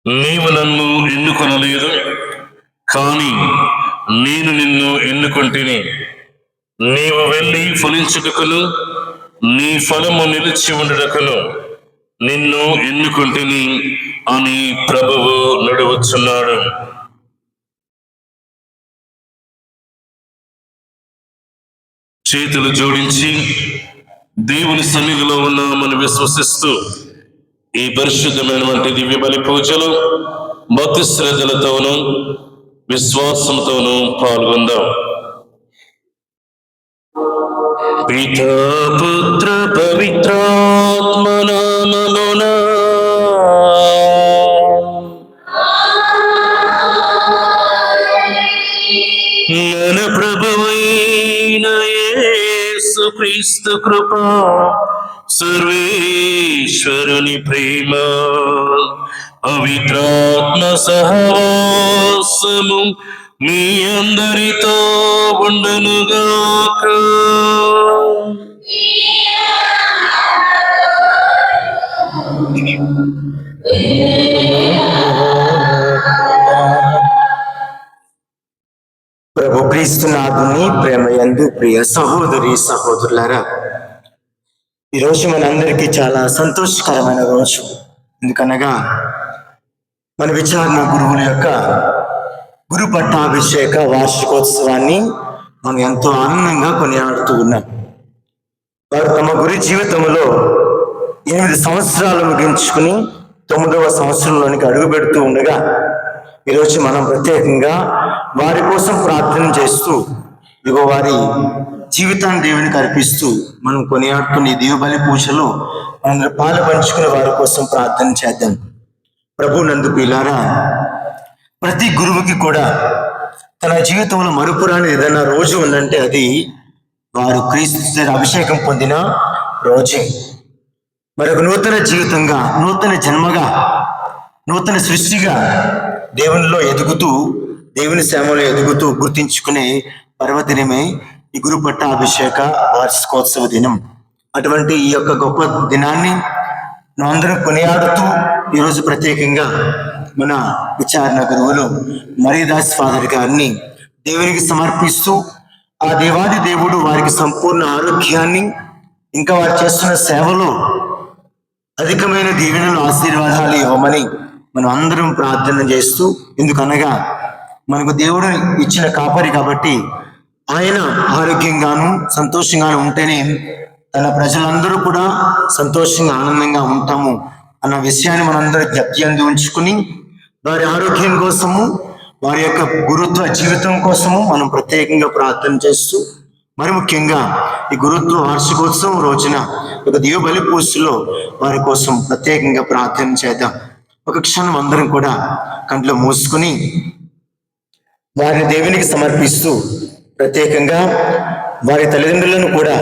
నీవు నన్ను ఎన్నుకొనలేదు, కానీ నేను నిన్ను ఎన్నుకొంటిని. నీవు వెళ్ళి ఫలించుటకును నీ ఫలము నిలిచి ఉండుటకును నిన్ను ఎన్నుకొంటిని అని ప్రభువు నడువుచున్నాడు. చేతులు జోడించి దేవుని సన్నిధిలో ఉన్నామని విశ్వసిస్తూ ఈ పరిశుద్ధమైనటువంటి దివ్య బలి పూజలు భక్తి శ్రద్ధలతోనూ విశ్వాసంతోనూ పాల్గొందాం. పితా పుత్ర పవిత్రాత్మ నామమున మన ప్రభువైన యేసు క్రీస్తు కృప, సర్వేశ్వరుని ప్రేమ, పవిత్రాత్మ సహవాసము మీ అందరితో ఉండునుగాక. ప్రభు క్రీస్తునాథుని ప్రేమయందు ప్రియ సహోదరి సహోదరులారా, ఈరోజు మనందరికీ చాలా సంతోషకరమైన రోజు. ఎందుకనగా మన విచారణ గురువుల యొక్క గురు పట్టాభిషేక వార్షికోత్సవాన్ని మనం ఎంతో ఆనందంగా కొనియాడుతూ ఉన్నాం. వారు తమ గురి జీవితంలో 8 సంవత్సరాలు ముగించుకుని 9వ సంవత్సరంలోనికి అడుగు పెడుతూ ఉండగా ఈరోజు మనం ప్రత్యేకంగా వారి కోసం ప్రార్థన చేస్తూ ఇదిగో వారి జీవితాన్ని దేవునికి అర్పిస్తూ మనం కొనియాడుతున్న ఈ దీవబలి పూజలో మనందరూ పాలు పంచుకుని వారి కోసం ప్రార్థన చేద్దాం. ప్రభు నందు పిల్లారా, ప్రతి గురువుకి కూడా తన జీవితంలో మరుపురాని ఏదైనా రోజు ఉందంటే అది వారు క్రీస్తు అభిషేకం పొందిన రోజే. మరొక నూతన జీవితంగా, నూతన జన్మగా, నూతన సృష్టిగా దేవునిలో ఎదుగుతూ, దేవుని సేవలో ఎదుగుతూ గుర్తించుకునే పర్వదినమే ఈ గురు పట్టాభిషేక వార్షికోత్సవ దినం. అటువంటి ఈ యొక్క గొప్ప దినాన్ని మనందరం కొనియాడుతూ ఈరోజు ప్రత్యేకంగా మన విచారణ గురువులు మరీదాస్ ఫాదర్ గారిని దేవునికి సమర్పిస్తూ ఆ దేవాది దేవుడు వారికి సంపూర్ణ ఆరోగ్యాన్ని, ఇంకా వారు చేస్తున్న సేవలో అధికమైన దీవెనలు, ఆశీర్వాదాలు ఇవ్వమని మనం అందరం ప్రార్థన చేస్తూ, ఎందుకనగా మనకు దేవుడు ఇచ్చిన కాపరి కాబట్టి ఆయన ఆరోగ్యంగాను సంతోషంగాను ఉంటేనే తన ప్రజలందరూ కూడా సంతోషంగా ఆనందంగా ఉంటాము అన్న విషయాన్ని మనందరూ జ్ఞప్తి అంది ఉంచుకుని వారి ఆరోగ్యం కోసము, వారి యొక్క గురుత్వ జీవితం కోసము మనం ప్రత్యేకంగా ప్రార్థన చేస్తూ, మరి ముఖ్యంగా ఈ గురుత్వ వార్షికోత్సవం రోజున ఒక దీవబలి పూజలో వారి కోసం ప్రత్యేకంగా ప్రార్థన చేద్దాం. ఒక క్షణం అందరం కూడా కంట్లో మూసుకుని వారిని దేవునికి సమర్పిస్తూ ప్రత్యేకంగా వారి తల్లిదండ్రులను కూడా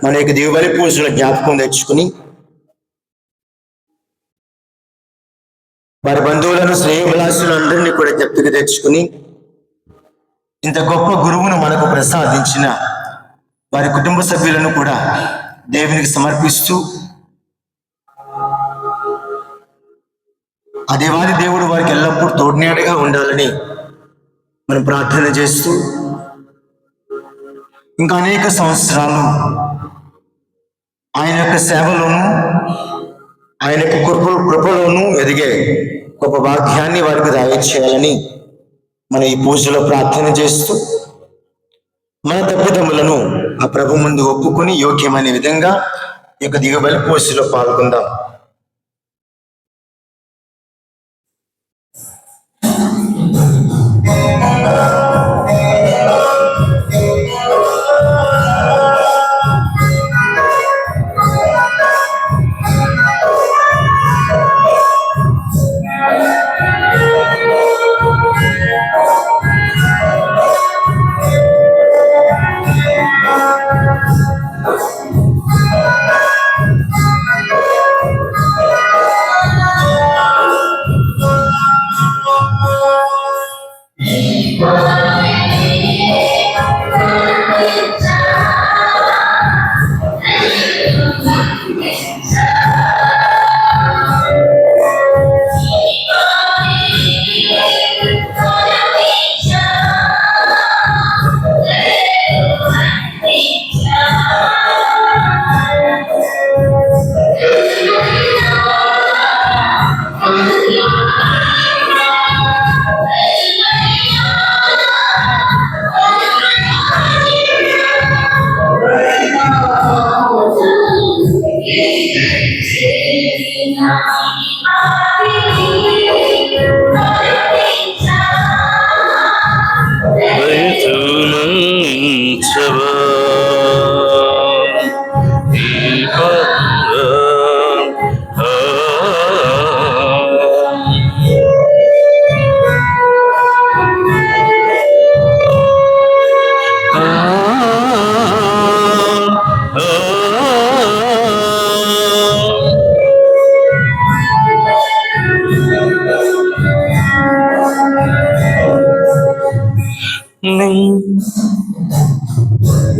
మన యొక్క దీవబలి పూజలో జ్ఞాపకం తెచ్చుకుని, వారి బంధువులను, శ్రేయోభిలాషులను అందరినీ కూడా జ్ఞప్తికి తెచ్చుకుని, ఇంత గొప్ప గురువును మనకు ప్రసాదించిన వారి కుటుంబ సభ్యులను కూడా దేవునికి సమర్పిస్తూ, ఆ దేవాది దేవుడు వారికి ఎల్లప్పుడూ తోడ్నేడుగా ఉండాలని మనం ప్రార్థన చేస్తూ ఇంకా అనేక సంవత్సరాలు ఆయన యొక్క సేవలోను ఆయన యొక్క కృపలోను ఎదిగే గొప్ప భాగ్యాన్ని వారికి దయచేయాలని మన ఈ పూజలో ప్రార్థన చేస్తూ మన తప్పిదములను ఆ ప్రభు ముందు ఒప్పుకొని యోగ్యమైన విధంగా ఈ యొక్క దిగబలి పూజలో పాల్గొందాం.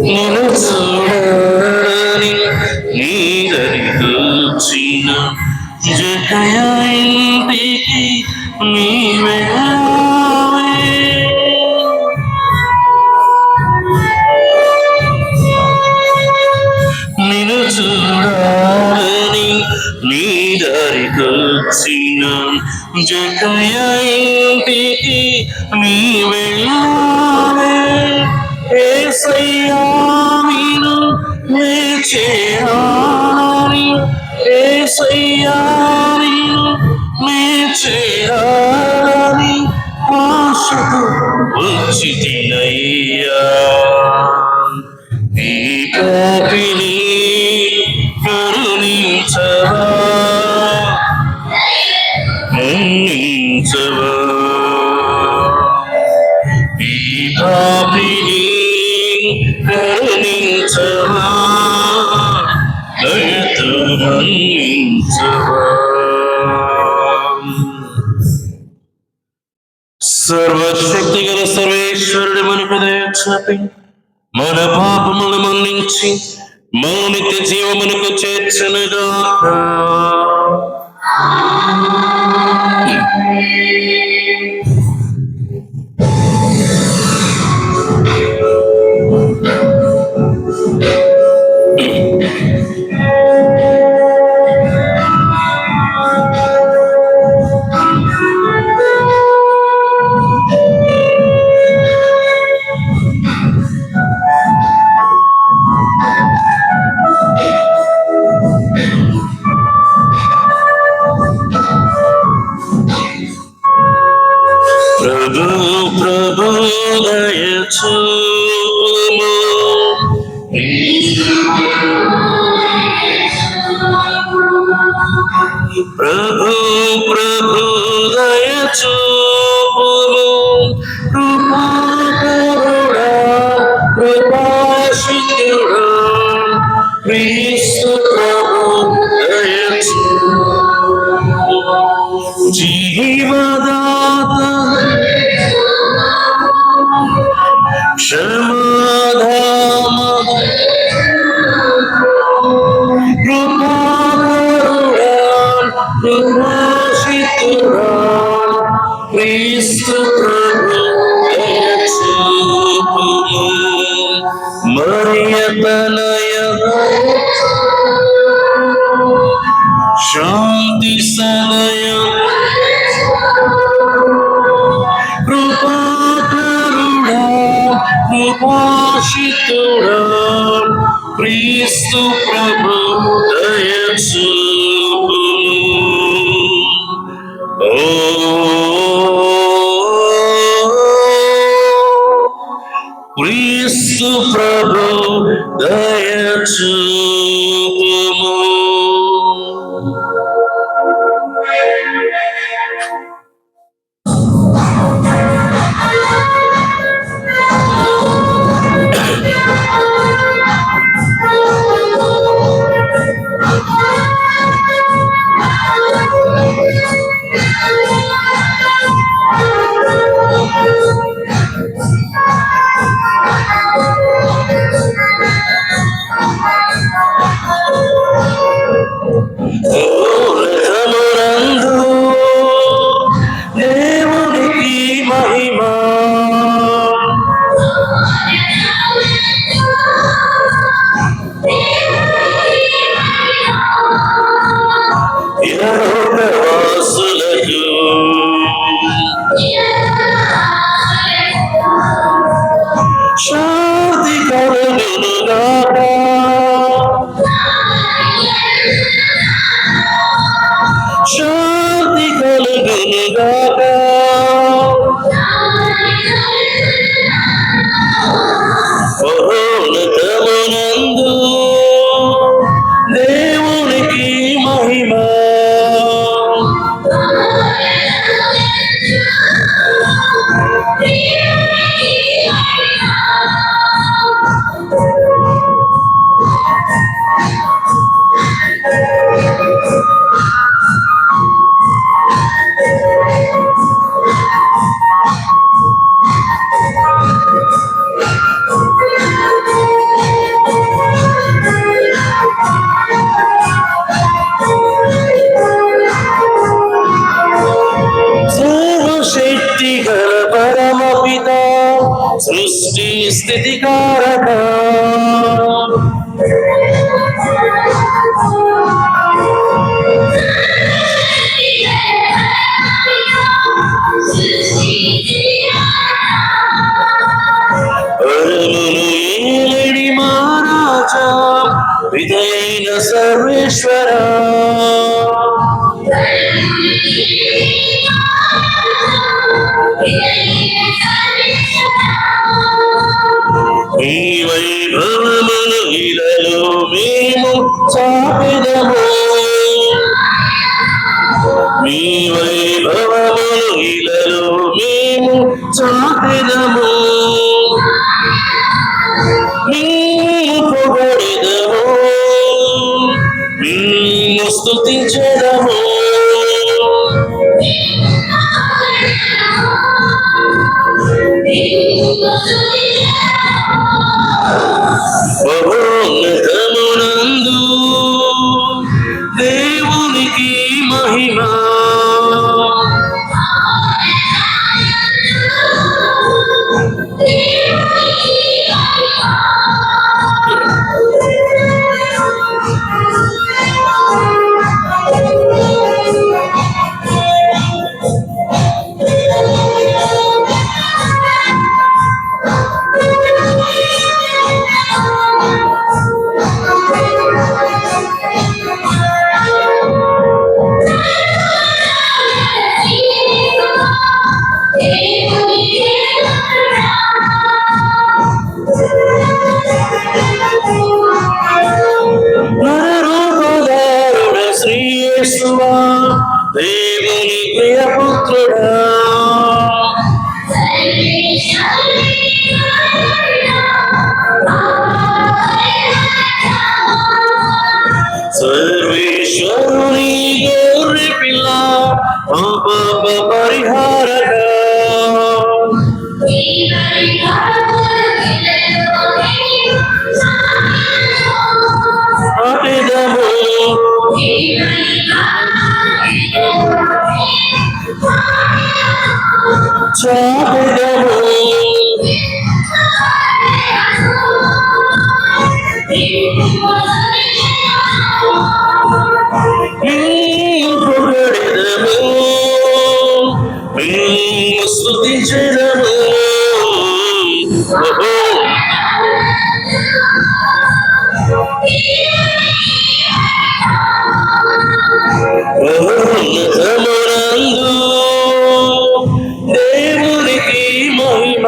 నేను చూడని నీదరికొచ్చిన జకయ ఇంటికి నీవే నిన్ను చూడని నీదరికొచ్చిన జకయ ఇంటికి నీవే ఏసయ్యా నిన్ను చేరాని ఏసయ్యా నిన్ను చేరాని ఆశతో వచ్చితినయ్యా ఈ పాపిని కరుణించవా మన్నించవా ఈ పాపిని కరుణించవా దయతో మన్నించవా. సర్వశక్తి గల సర్వేశ్వరుడు మనకు దయ చూపి మన పాపములను మన్నించి మన నిత్య జీవమునకు చేర్చునుగాక. ప్రభు దయచూపుము ప్రభు దయచూపుము కృపాకరుడా కృపాశీలుడా క్రీస్తు ప్రభు దయచూపుము జీవదాత క్షమాధామ కృపాకరుడా కృపాశీలుడా తనయ శాంతి సలయ కృపాకరుడా కృపాశితుడా క్రీస్తు ప్రభు దయచూపుము. క్రీస్తు ప్రభు దయచూపుము. దేవునికి మహిమ. ఇహలోకవాసులకు శాంతి కలుగునుగాక. శాంతి కలుగునుగాక. మహోన్నతమునందు దేవునికి మహిమ. సర్వశక్తి గల పరమపిత సృష్టి స్థితికారక పరమును ఏలిడి మహారాజా విధైన సర్వేశ్వర ఈ వైభవమును ఇలలో మేము చాపెదము. మీ వైభవమును ఇలలో మేము చాపెదము. మేము పొగడెదము, మేము స్తుతించెదము. మహోన్నతమునందు దేవునికి మహిమ. నరరూపధారుడ శ్రీ యేసువా దేవుని ప్రియపుత్రుడా సర్వేశ్వరుని గొర్రె పిల్ల పాప పరిహారక అటిదము చాపెదము స్తుతించెదము. ఓహో. ఉన్నతమునందు దేవునికి మహిమ.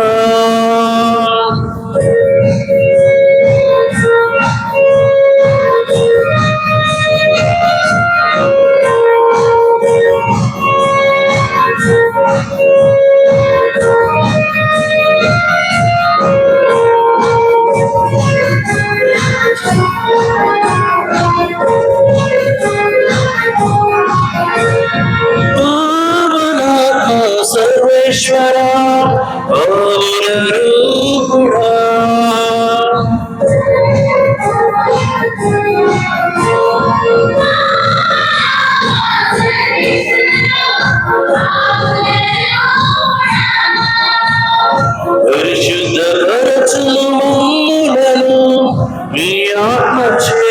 పావనాత్మ సర్వేశ్వర పౌర రూపుడా. పరిశుద్ధ పరచుము మమ్ములను మీ ఆత్మచే.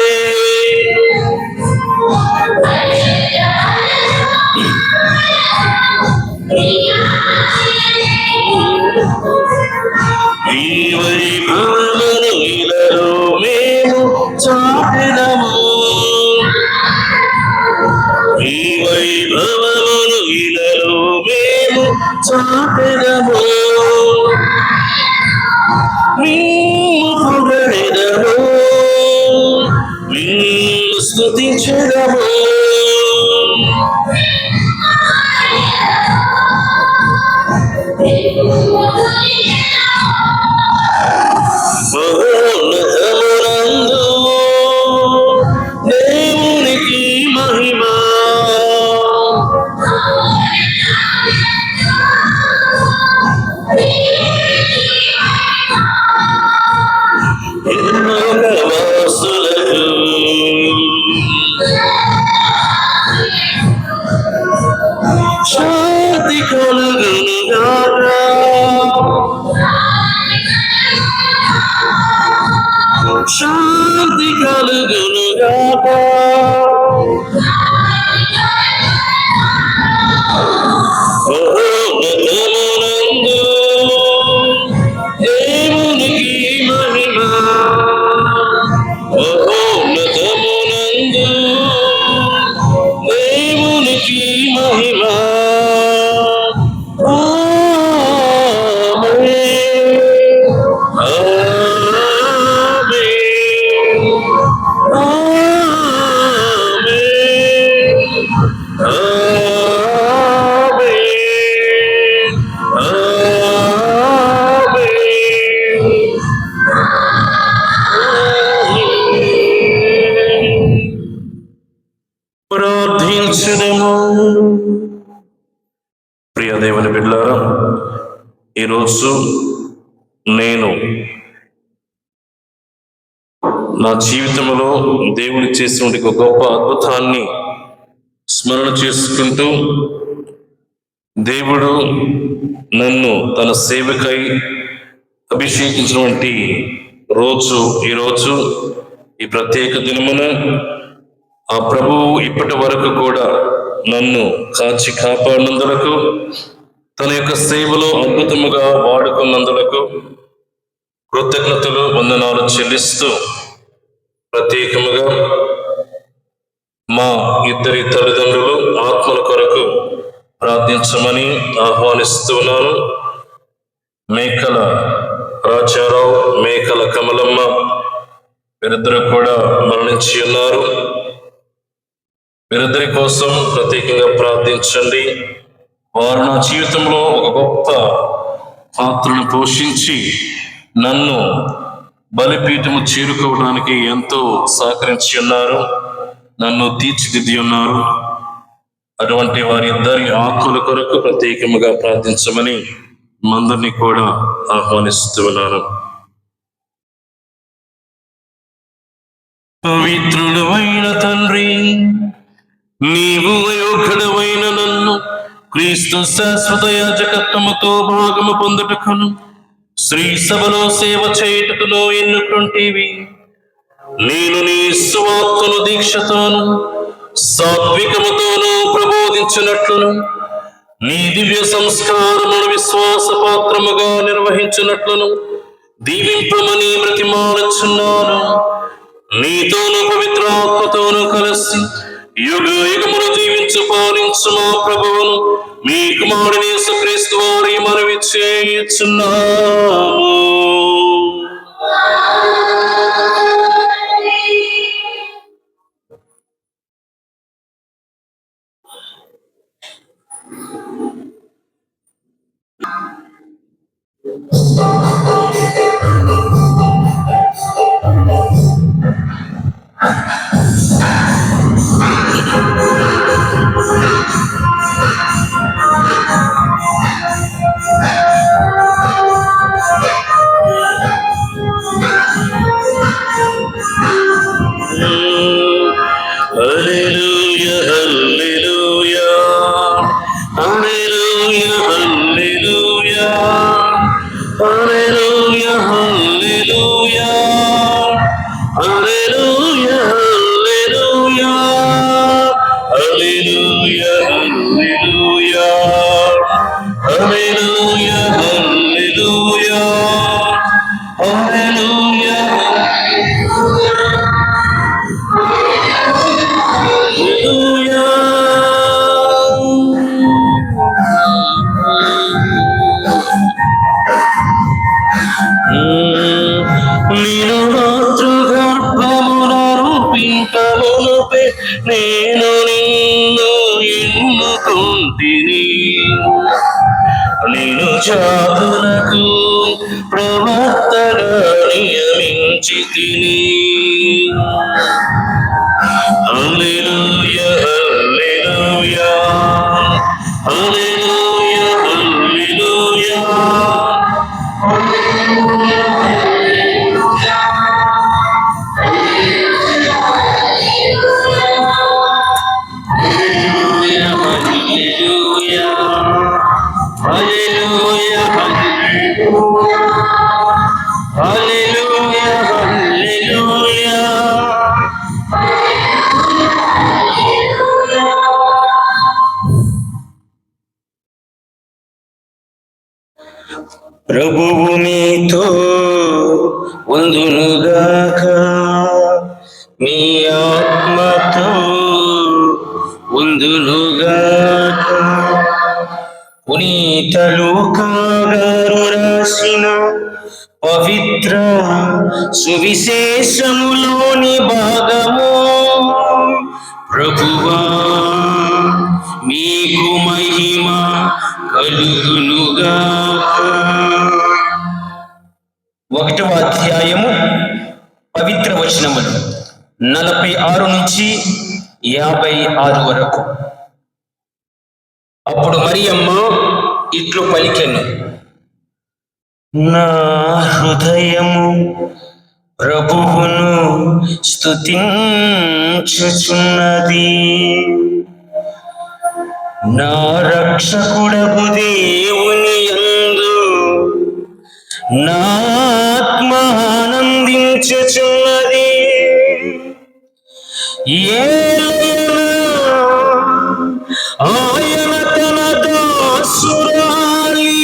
ఈ వైభవమును ఇలలో మేము చాటెదము. ఈ వైభవమును ఇలలో మేము చాటెదము. మేము పొగడెదము, మేము స్తుతించెదము. మహోన్నతమునందు దేవునికి మహిమ. వాసులకు శాంతి కలుగునుగాక. శాంతి కలుగునుగాక. మహోన్నతమునందు దేవునికి మహిమ. మహోన్నతమునందు దేవునికి మహిమ. ప్రార్థించుదము. ప్రియ దేవుని బిడ్డలారా, ఈరోజు నేను నా జీవితంలో దేవుడు చేసినటువంటి ఒక గొప్ప అద్భుతాన్ని స్మరణ చేసుకుంటూ, దేవుడు నన్ను తన సేవకై అభిషేకించినటువంటి రోజు ఈరోజు, ఈ ప్రత్యేక దినమున ఆ ప్రభువు ఇప్పటి వరకు కూడా నన్ను కాచి కాపాడినందులకు, తన యొక్క సేవలో అద్భుతముగా వాడుకున్నందులకు కృతజ్ఞతలు వందనాలు చెల్లిస్తూ, ప్రత్యేకముగా మా ఇద్దరి తల్లిదండ్రులు ఆత్మల కొరకు ప్రార్థించమని ఆహ్వానిస్తున్నాను. మేకల రాజారావు, మేకల కమలమ్మ వీరిద్దరు కూడా మరణించి ఉన్నారు. వీరిద్దరి కోసం ప్రత్యేకంగా ప్రార్థించండి. వారు నా జీవితంలో ఒక గొప్ప పాత్రను పోషించి నన్ను బలిపీఠము చేరుకోవడానికి ఎంతో సహకరించి ఉన్నారు, నన్ను తీర్చిదిద్ది ఉన్నారు. అటువంటి వారి ఇద్దరి ఆత్మల కొరకు ప్రత్యేకముగా ప్రార్థించమని మందరిని కూడా ఆహ్వానిస్తూ ఉన్నాను. పవిత్రుడు అయిన తండ్రి, నీవు అయోగ్యుడవైన నన్ను క్రీస్తు శాశ్వత యాజకత్వముతో భాగము పొందుటకును శ్రీ సభలో సేవ చేయుటకును ఎన్నుకుంటేవి. నేను నీ స్వాత్మను దీక్షతోను సాత్వికముతోను ప్రబోధించినట్లును నీ దివ్య సంస్కారమును విశ్వాస పాత్రముగా నిర్వహించినట్లును దీవింపమని బ్రతిమాలుచున్నాను. నీతోను పవిత్రాత్మతోను కలిసి యుగ యుగములు జీవించు పాలించు మా ప్రభువును మీ కుమారుని యేసుక్రీస్తు వారి మనవి చేయుచున్నాము. Hallelujah, hallelujah, hallelujah, hallelujah, hallelujah, hallelujah, hallelujah, hallelujah, hallelujah, hallelujah, hallelujah, hallelujah, నేను మాతృగర్భమున రూపింపమునుపే నేను నిన్ను ఎన్నుకుంటిని. నేను జాతులకు ప్రవక్తగా నియమించితిని. హల్లెలూయా, హల్లెలూయా, హల్లెలూయా, హల్లెలూయా. ప్రభువు మీతో ఉందునుగాక, మీ ఆత్మతో ఉందునుగాక. పునీత లూకా గారు రాసిన పవిత్ర సువిశేషములోని భాగము. ప్రభువా మీకు మహిమ కలుగునుగాక. 1వ అధ్యాయము పవిత్ర వచనములు 46 నుంచి 56 వరకు. అప్పుడు మరియమ్మ ఇట్లు పలికెను, నా హృదయము ప్రభువును స్తుతించుచున్నది, నా రక్షకుడగు దేవుని యందు నా ఆత్మ ఆనందించుచున్నది. ఆయన తన దాసురాలి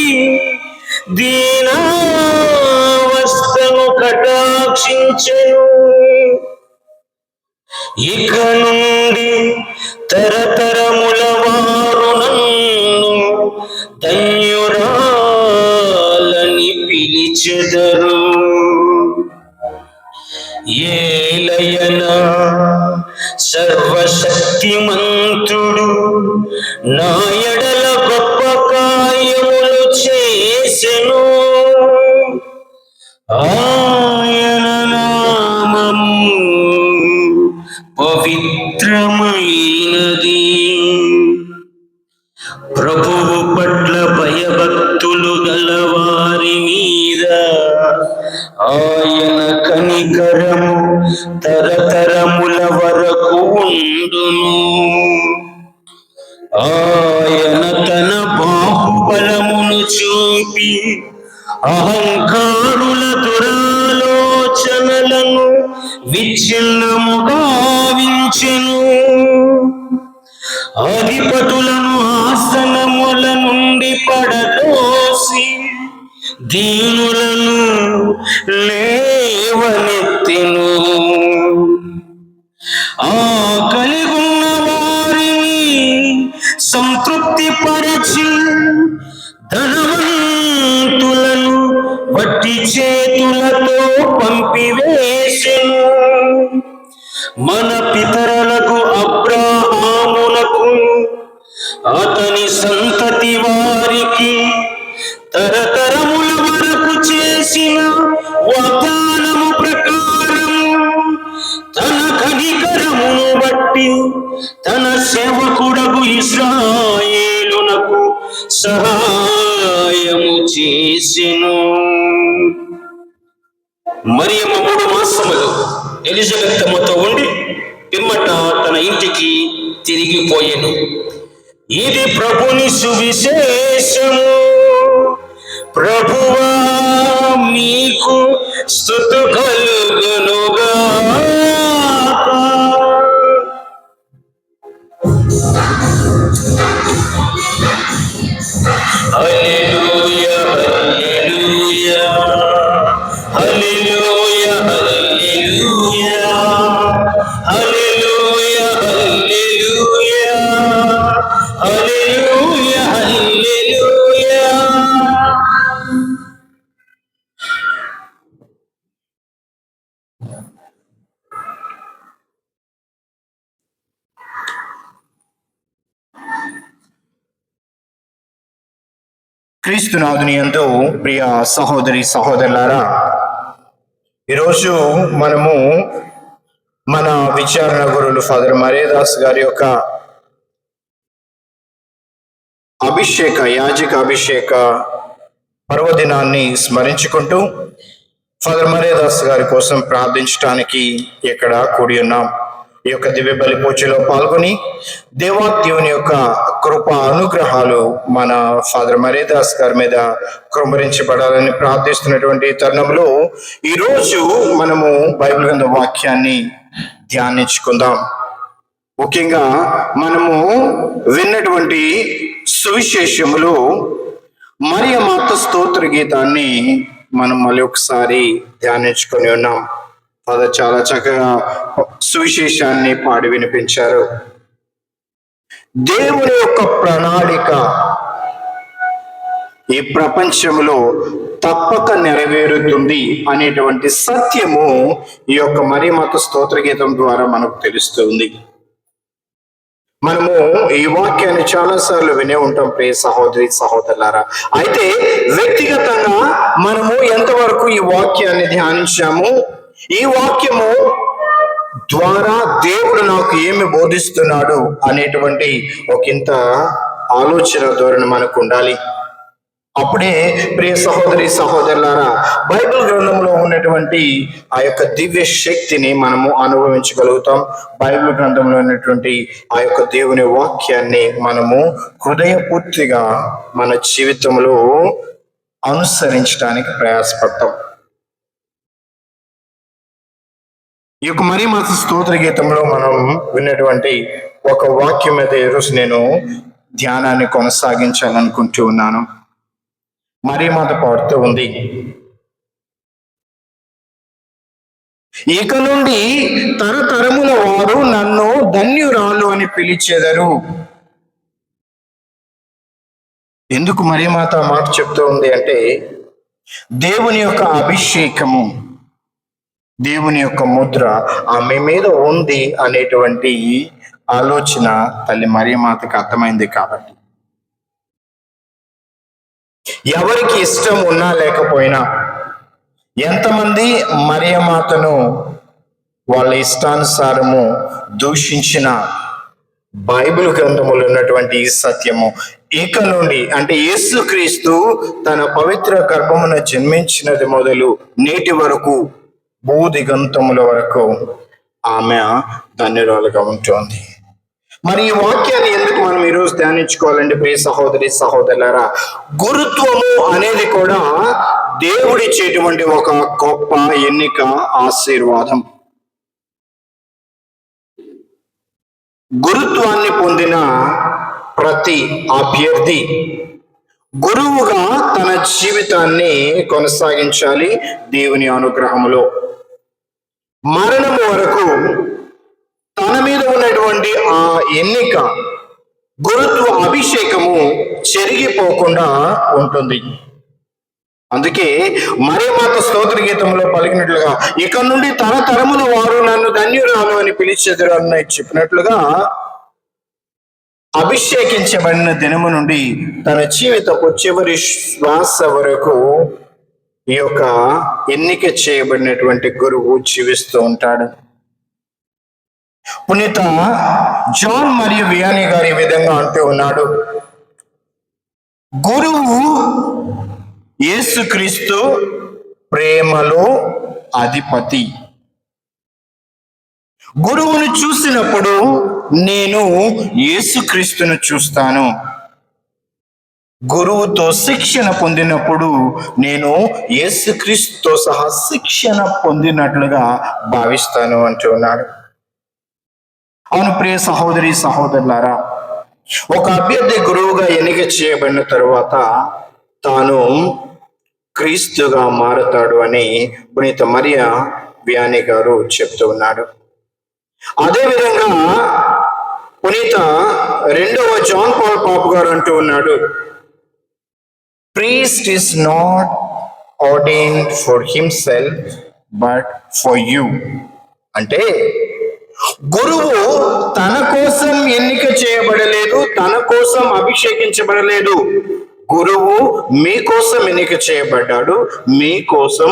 దీనావస్థను కటాక్షించెను. ఇక నుండి తరతరముల వారు నన్ను ధన్యురాలని పిలిచెదరు. ఏలయనా సర్వశక్తిమంతుడు నా ఎడల గొప్ప కార్యములు చేసెను. ఆయన నామము పవిత్రమైనది. ప్రభువు పట్ల భయభక్తులు గలవారి మీద ఆయన కనికరము తరతరముల వరకు ఉండును. ఆయన తన బాహుబలమును చూపి అహంకారుల దురాలోచనలను విచ్ఛిన్నముగా వించెను. అధిపతులను ఆసనముల నుండి పడదోసి దీనులను లేవనెత్తెను. ఆకలిగొన్న వారిని సంతృప్తి పరచి ధనవంతులను వట్టి చేతులతో పంపివేసెను. మన పితరులకు అబ్రాహామునకు అతని సంతతి వారికి తరతరముల వరకు చేసిన వాగ్దానము ప్రకారము తన కనికరమును బట్టి తన సేవకుడకు ఇశ్రాయేలునకు సహాయము చేసెను. మరియమ్మ 3 మాసములు ఎలిజబెత్ అమ్మతో ఉండి పిమ్మట తన ఇంటికి తిరిగిపోయెను. ఇది ప్రభుని సువిశేషము. ప్రభువా మీకు స్తుతి కలుగునుగాక. హల్లెలూయా hallelujah hallelujah hallelujah hallelujah hallelujah హల్లెలూయా. క్రీస్తునాథుని యందు ప్రియ సహోదరి సహోదరులారా, ఈరోజు మనము మన విచారణ గురువులు ఫాదర్ మరేదాస్ గారి యొక్క యాజక అభిషేక పర్వదినాన్ని స్మరించుకుంటూ ఫాదర్ మరేదాస్ గారి కోసం ప్రార్థించడానికి ఇక్కడ కూడి ఉన్నాం. ఈ యొక్క దివ్య బలి పూజలో పాల్గొని దేవాదేవుని యొక్క కృప అనుగ్రహాలు మన ఫాదర్ మరేదాస్ గారి మీద కృంభరించబడాలని ప్రార్థిస్తున్నటువంటి తరుణంలో ఈరోజు మనము బైబిల్ గ్రంథ వాక్యాన్ని ధ్యానించుకుందాం. ముఖ్యంగా మనము విన్నటువంటి సువిశేషములు మరియమాత స్తోత్ర గీతాన్ని మనం మళ్ళీ ఒకసారి ధ్యానించుకొని ఉన్నాం. ఫాదర్ చాలా చక్కగా సువిశేషాన్ని పాడి వినిపించారు. దేవుని యొక్క ప్రణాళిక ఈ ప్రపంచంలో తప్పక నెరవేరుతుంది అనేటువంటి సత్యము ఈ యొక్క మరియమాత స్తోత్ర గీతం ద్వారా మనకు తెలుస్తుంది. మనము ఈ వాక్యాన్ని చాలాసార్లు వినే ఉంటాం ప్రియ సహోదరి సహోదరులారా. అయితే వ్యక్తిగతంగా మనము ఎంతవరకు ఈ వాక్యాన్ని ధ్యానించాము, ఈ వాక్యము ద్వారా దేవుడు నాకు ఏమి బోధిస్తున్నాడు అనేటువంటి ఒకంత ఆలోచన ధోరణి మనకు ఉండాలి. అప్పుడే ప్రియ సహోదరి సహోదరులారా, బైబిల్ గ్రంథంలో ఉన్నటువంటి ఆ యొక్క దివ్య శక్తిని మనము అనుభవించగలుగుతాం. బైబిల్ గ్రంథంలో ఉన్నటువంటి ఆ యొక్క దేవుని వాక్యాన్ని మనము హృదయపూర్తిగా మన జీవితంలో అనుసరించడానికి ప్రయాసపడతాం. ఈ యొక్క మరియమాత స్తోత్ర గీతంలో మనం విన్నటువంటి ఒక వాక్యం మీద ఈరోజు నేను ధ్యానాన్ని కొనసాగించాలనుకుంటూ ఉన్నాను. మరియమాత పాడుతూ ఉంది, ఇక నుండి తరతరముల వారు నన్ను ధన్యురాలు అని పిలిచెదరు. ఎందుకు మరియమాత మాట చెప్తూ ఉంది అంటే, దేవుని యొక్క అభిషేకము, దేవుని యొక్క ముద్ర ఆమె మీద ఉంది అనేటువంటి ఆలోచన తల్లి మరియమాతకి అర్థమైంది. కాబట్టి ఎవరికి ఇష్టం ఉన్నా లేకపోయినా, ఎంతమంది మరియమాతను వాళ్ళ ఇష్టానుసారము దూషించిన, బైబిల్ గ్రంథములో ఉన్నటువంటి ఈ సత్యము ఇక నుండి అంటే యేసుక్రీస్తు తన పవిత్ర గర్భమున జన్మించినది మొదలు నేటి వరకు భూదిగంతముల వరకు ఆమె ధన్యురాలుగా ఉంటుంది. మరి ఈ వాక్యాన్ని ఎందుకు మనం ఈరోజు ధ్యానించుకోవాలండి ప్రియ సహోదరి సహోదరులారా? గురుత్వము అనేది కూడా దేవుడిచ్చేటువంటి ఒక గొప్ప ఎన్నిక, ఆశీర్వాదం. గురుత్వాన్ని పొందిన ప్రతి అభ్యర్థి గురువుగా తన జీవితాన్ని కొనసాగించాలి దేవుని అనుగ్రహంలో. మరణం వరకు తన మీద ఉన్నటువంటి ఆ ఎన్నిక, గురుత్వ అభిషేకము చెరిగిపోకుండా ఉంటుంది. అందుకే మరియమాత స్తోత్ర గీతంలో పలికినట్లుగా, ఇక నుండి తరతరముల వారు నన్ను ధన్యురాలు అని పిలిచెదరు అని చెప్పినట్లుగా, అభిషేకించబడిన దినము నుండి తన జీవితపు చివరి శ్వాస వరకు ఈ యొక్క ఎన్నిక చేయబడినటువంటి గురువు జీవిస్తూ ఉంటాడు. పునీత జాన్ మరియు వియానీ గారు ఈ విధంగా అంటూ ఉన్నాడు, గురువు యేసుక్రీస్తు ప్రేమలో అధిపతి. గురువును చూసినప్పుడు నేను యేసుక్రీస్తును చూస్తాను. గురువుతో శిక్షణ పొందినప్పుడు నేను యేసుక్రీస్తుతో సహా శిక్షణ పొందినట్లుగా భావిస్తాను అంటున్నాడు. అవును ప్రియ సహోదరి సహోదరులారా, ఒక అభ్యర్థి గురువుగా ఎన్నిక చేయబడిన తరువాత తాను క్రీస్తుగా మారుతాడు అని పునీత మరియా వియానీ గారు చెప్తూ ఉన్నాడు. అదేవిధంగా పునీత రెండవ జాన్ పాల్ పాప్ గారు అంటూ ఉన్నాడు, priest is not ordained for himself but for you. అంటే గురువు తన కోసం ఎన్నిక చేయబడలేదు, తన కోసం అభిషేకించబడలేదు. గురువు మీకోసం ఎన్నిక చేయబడ్డాడు, మీకోసం,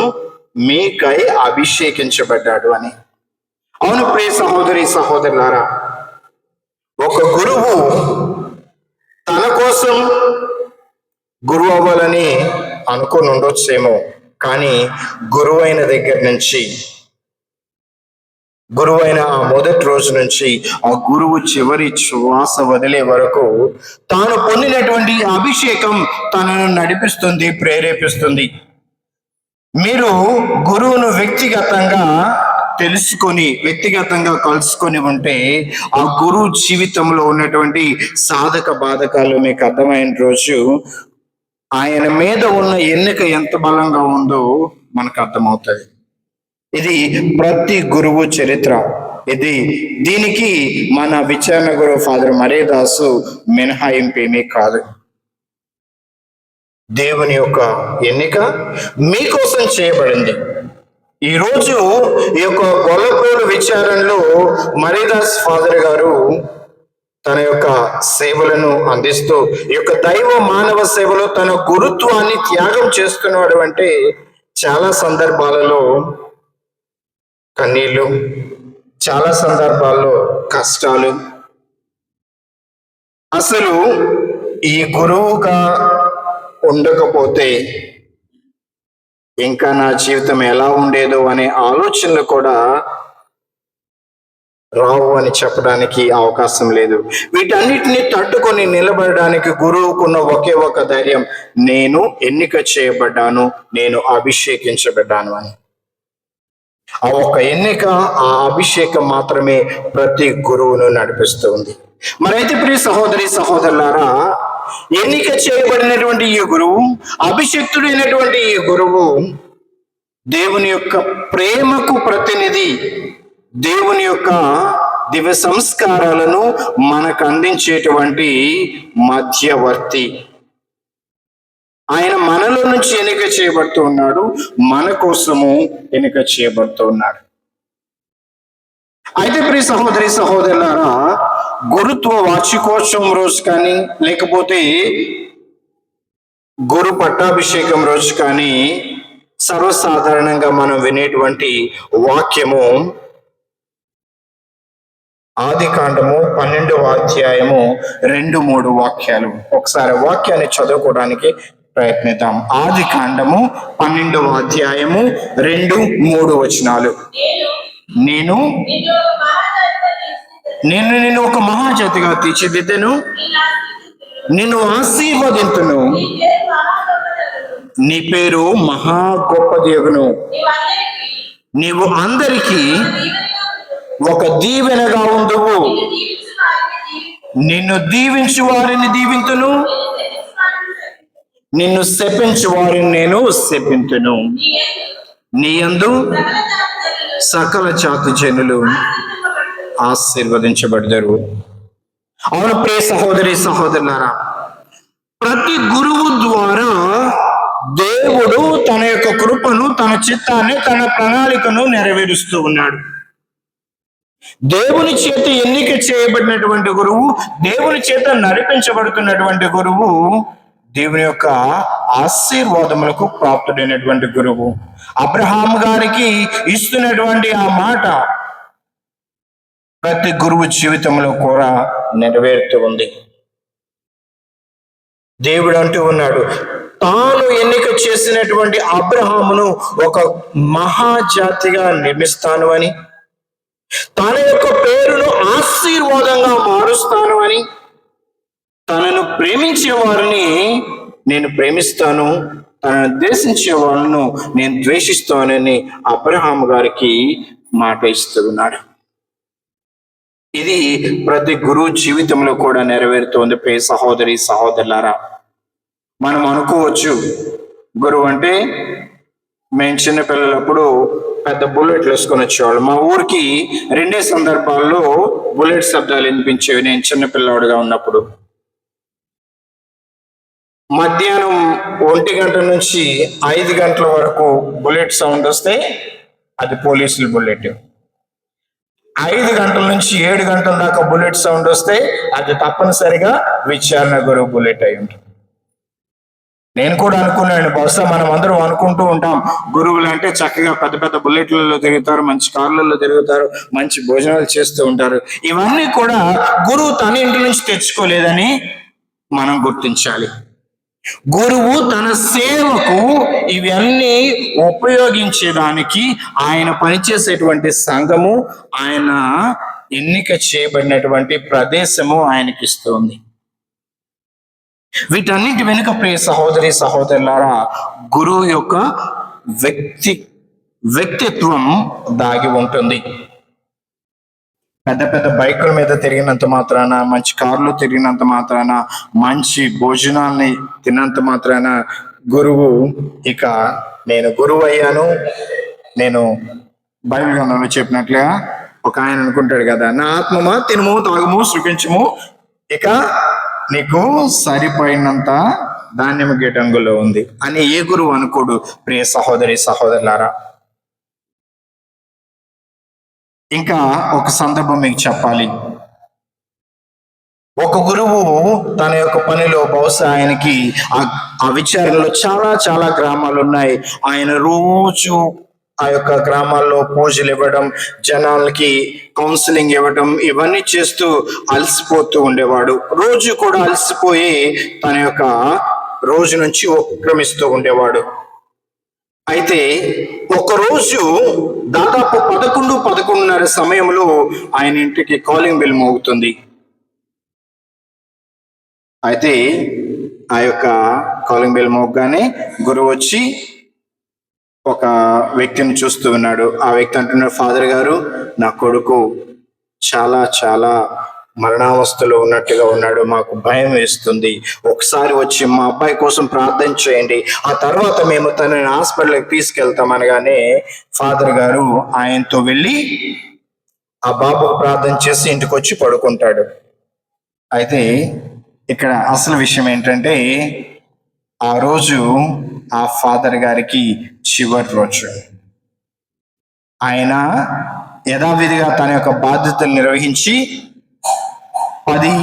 మీకై అభిషేకించబడ్డాడు అని. అవును ప్రియ సహోదరి సహోదరులారా, ఒక గురువు తన కోసం గురువు అవ్వాలని అనుకుని ఉండొచ్చేమో, కానీ గురువైన దగ్గర నుంచి, గురువైన ఆ మొదటి రోజు నుంచి ఆ గురువు చివరి శ్వాస వదిలే వరకు తాను పొందినటువంటి అభిషేకం తనను నడిపిస్తుంది, ప్రేరేపిస్తుంది. మీరు గురువును వ్యక్తిగతంగా తెలుసుకొని, వ్యక్తిగతంగా కలుసుకొని ఉంటే ఆ గురువు జీవితంలో ఉన్నటువంటి సాధక బాధకాలు మీకు అర్థమైన రోజు ఆయన మీద ఉన్న ఎన్నిక ఎంత బలంగా ఉందో మనకు అర్థమవుతుంది. ఇది ప్రతి గురువు చరిత్ర. దీనికి మన విచారణ గురువు ఫాదర్ మరేదాసు మినహాయింపు ఏమీ కాదు. దేవుని యొక్క ఎన్నిక మీకోసం చేయబడింది. ఈరోజు ఈ యొక్క గొల్లపూడి విచారణలో మరీదాస్ ఫాదర్ గారు తన యొక్క సేవలను అందిస్తూ ఈ యొక్క దైవ మానవ సేవలో తన గురుత్వాన్ని త్యాగం చేస్తున్నాడు. అంటే చాలా సందర్భాలలో కన్నీళ్ళు, చాలా సందర్భాల్లో కష్టాలు. అసలు ఈ గురువుగా ఉండకపోతే ఇంకా నా జీవితం ఎలా ఉండేదో అనే ఆలోచనలు కూడా రావు అని చెప్పడానికి అవకాశం లేదు. వీటన్నిటిని తట్టుకొని నిలబడడానికి గురువుకున్న ఒకే ఒక ధైర్యం, నేను ఎన్నిక చేయబడ్డాను, నేను అభిషేకించబడ్డాను అని. ఆ ఒక్క ఎన్నిక, ఆ అభిషేకం మాత్రమే ప్రతి గురువును నడిపిస్తుంది. మరైతే ప్రియ సహోదరి సహోదరులారా, ఎన్నిక చేయబడినటువంటి ఈ గురువు, అభిషిక్తుడైనటువంటి ఈ గురువు దేవుని యొక్క ప్రేమకు ప్రతినిధి, దేవుని యొక్క దివ్య సంస్కారాలను మనకు అందించేటువంటి మధ్యవర్తి. ఆయన మనలో నుంచి ఎన్నిక చేయబడుతూ ఉన్నాడు, మన కోసము ఎన్నిక చేయబడుతూ ఉన్నాడు. అయితే ప్రియ సహోదరి సహోదరులారా, గురుత్వ వార్షికోత్సవం రోజు కానీ, లేకపోతే గురు పట్టాభిషేకం రోజు కానీ సర్వసాధారణంగా మనం వినేటువంటి వాక్యము ఆది కాండము 12వ అధ్యాయము 2-3 వాక్యాలు. ఒకసారి వాక్యాన్ని చదువుకోవడానికి ప్రయత్నిద్దాం. ఆది కాండము 12వ అధ్యాయము 2-3 వచనాలు. నేను నిన్ను ఒక మహాజాతిగా తీర్చిదిద్దెను, నిన్ను ఆశీర్వదింతును, నీ పేరు మహా గొప్పదియగును, నీవు అందరికీ ఒక దీవెనగా ఉండువు, నిన్ను దీవించు వారిని దీవింతును, నిన్ను శపించు వారిని నేను శపింతును. నీ యందు సకల జాతి జనులు ఆశీర్వదించబడతారు. అవును ప్రియ సహోదరి సహోదరులారా, ప్రతి గురువు ద్వారా దేవుడు తన యొక్క కృపను, తన చిత్తాన్ని, తన ప్రణాళికను నెరవేరుస్తూ ఉన్నాడు. దేవుని చేత ఎన్నిక చేయబడినటువంటి గురువు, దేవుని చేత నడిపించబడుతున్నటువంటి గురువు, దేవుని యొక్క ఆశీర్వాదములకు ప్రాప్తుడైనటువంటి గురువు. అబ్రహాం గారికి ఇస్తున్నటువంటి ఆ మాట ప్రతి గురువు జీవితంలో కూడా నెరవేరుతూ ఉంది. దేవుడు అంటూ ఉన్నాడు, తాను ఎన్నిక చేసినటువంటి అబ్రహామును ఒక మహాజాతిగా నిర్మిస్తాను అని, తన యొక్క పేరును ఆశీర్వాదంగా మారుస్తాను అని, తనను ప్రేమించే వారిని నేను ప్రేమిస్తాను, తనను ద్వేషించే వాళ్ళను నేను ద్వేషిస్తానని అబ్రహాం గారికి మాట ఇస్తూ ఉన్నాడు. ఇది ప్రతి గురువు జీవితంలో కూడా నెరవేరుతోంది. ప్రియ సహోదరి సహోదరులారా, మనం అనుకోవచ్చు గురువు అంటే మేము చిన్నపిల్లలప్పుడు పెద్ద బుల్లెట్లు వేసుకొని వచ్చేవాళ్ళు. మా ఊరికి 2 సందర్భాల్లో బుల్లెట్ శబ్దాలు వినిపించేవి నేను చిన్నపిల్లవాడిగా ఉన్నప్పుడు. మధ్యాహ్నం 1 గంట నుంచి 5 గంటల వరకు బుల్లెట్ సౌండ్ వస్తే అది పోలీసుల బుల్లెట్. 5 గంటల నుంచి 7 గంటల దాకా బుల్లెట్ సౌండ్ వస్తే అది తప్పనిసరిగా విచారణ గురువు బుల్లెట్ అయి ఉంటుంది. నేను కూడా అనుకున్నాను, బహుశా మనం అందరం అనుకుంటూ ఉంటాం, గురువులు అంటే చక్కగా పెద్ద పెద్ద బుల్లెట్లలో తిరుగుతారు, మంచి కార్లలో తిరుగుతారు, మంచి భోజనాలు చేస్తూ ఉంటారు. ఇవన్నీ కూడా గురువు తన ఇంటి నుంచి తెచ్చుకోలేదని మనం గుర్తించాలి. గురువు తన సేవకు ఇవన్నీ ఉపయోగించేదానికి ఆయన పనిచేసేటువంటి సంఘము, ఆయన ఎన్నిక చేయబడినటువంటి ప్రదేశము ఆయనకి ఇస్తుంది. వీటన్నిటి వెనుక ప్రియ సహోదరి సహోదరులారా, గురువు యొక్క వ్యక్తిత్వం దాగి ఉంటుంది. పెద్ద పెద్ద బైకుల మీద తిరిగినంత మాత్రాన, మంచి కార్లు తిరిగినంత మాత్రాన, మంచి భోజనాల్ని తిన్నంత మాత్రాన గురువు ఇక నేను గురువు అయ్యాను, నేను బైబిల్ గ్రంథంలో చెప్పినట్లుగా ఒక ఆయన అనుకుంటాడు కదా, నా ఆత్మమా తినుము తాగుము సుఖించుము, ఇక నీకు సరిపోయినంత ధాన్యము గిటంగులో ఉంది అని ఏ గురువు అనుకోడు. ప్రియ సహోదరి సహోదరులారా, ఇంకా ఒక సందర్భం మీకు చెప్పాలి. ఒక గురువు తన యొక్క పనిలో బహుశా ఆయనకి ఆ విచారణలో చాలా చాలా గ్రామాలు ఉన్నాయి. ఆయన రోజు ఆ యొక్క గ్రామాల్లో పూజలు ఇవ్వడం, జనాలకి కౌన్సిలింగ్ ఇవ్వడం, ఇవన్నీ చేస్తూ అలసిపోతూ ఉండేవాడు. రోజు కూడా అలసిపోయి తన యొక్క రోజు నుంచి ఉపక్రమిస్తూ ఉండేవాడు. అయితే ఒకరోజు దాదాపు 11-11:30 సమయంలో ఆయన ఇంటికి కాలింగ్ బెల్ మోగుతుంది. అయితే ఆ యొక్క కాలింగ్ బెల్ మోగగానే గురువు వచ్చి ఒక వ్యక్తిని చూస్తూ ఉన్నాడు. ఆ వ్యక్తి అంటున్నాడు, ఫాదర్ గారు, నా కొడుకు చాలా చాలా మరణావస్థలో ఉన్నట్టుగా ఉన్నాడు, మాకు భయం వేస్తుంది, ఒకసారి వచ్చి మా అబ్బాయి కోసం ప్రార్థన చేయండి, ఆ తర్వాత మేము తనని హాస్పిటల్కి తీసుకెళ్తాం అనగానే ఫాదర్ గారు ఆయనతో వెళ్ళి ఆ బాబుకు ప్రార్థన చేసి ఇంటికి వచ్చి పడుకుంటాడు. అయితే ఇక్కడ అసలు విషయం ఏంటంటే, ఆ రోజు ఆ ఫాదర్ గారికి చివరి రోజు. ఆయన యథావిధిగా తన యొక్క బాధ్యతలు నిర్వహించి 10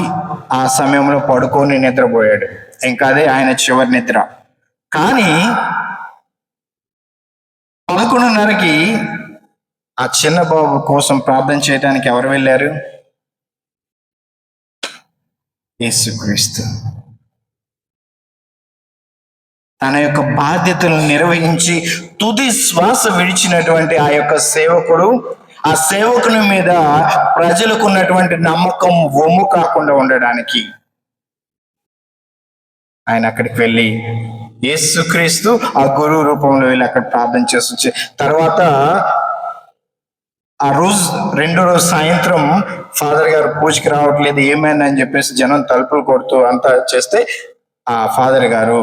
ఆ సమయంలో పడుకొని నిద్రపోయాడు. ఇంకా అదే ఆయన చివరి నిద్ర. కానీ 11:30కి ఆ చిన్న బాబు కోసం ప్రార్థన చేయడానికి ఎవరు వెళ్ళారు? యేసుక్రీస్తు. తన యొక్క బాధ్యతలను నిర్వహించి తుది శ్వాస విడిచినటువంటి ఆ యొక్క సేవకుడు, ఆ సేవకుని మీద ప్రజలకు ఉన్నటువంటి నమ్మకం వమ్ము కాకుండా ఉండడానికి ఆయన అక్కడికి వెళ్ళి, యేసుక్రీస్తు ఆ గురువు రూపంలో వెళ్ళి అక్కడ ప్రార్థన చేసి తర్వాత ఆ రోజు రెండో రోజు సాయంత్రం ఫాదర్ గారు పూజకి రావట్లేదు, ఏమైందని చెప్పేసి జనం తలుపులు కొడుతూ అంతా చేస్తే ఆ ఫాదర్ గారు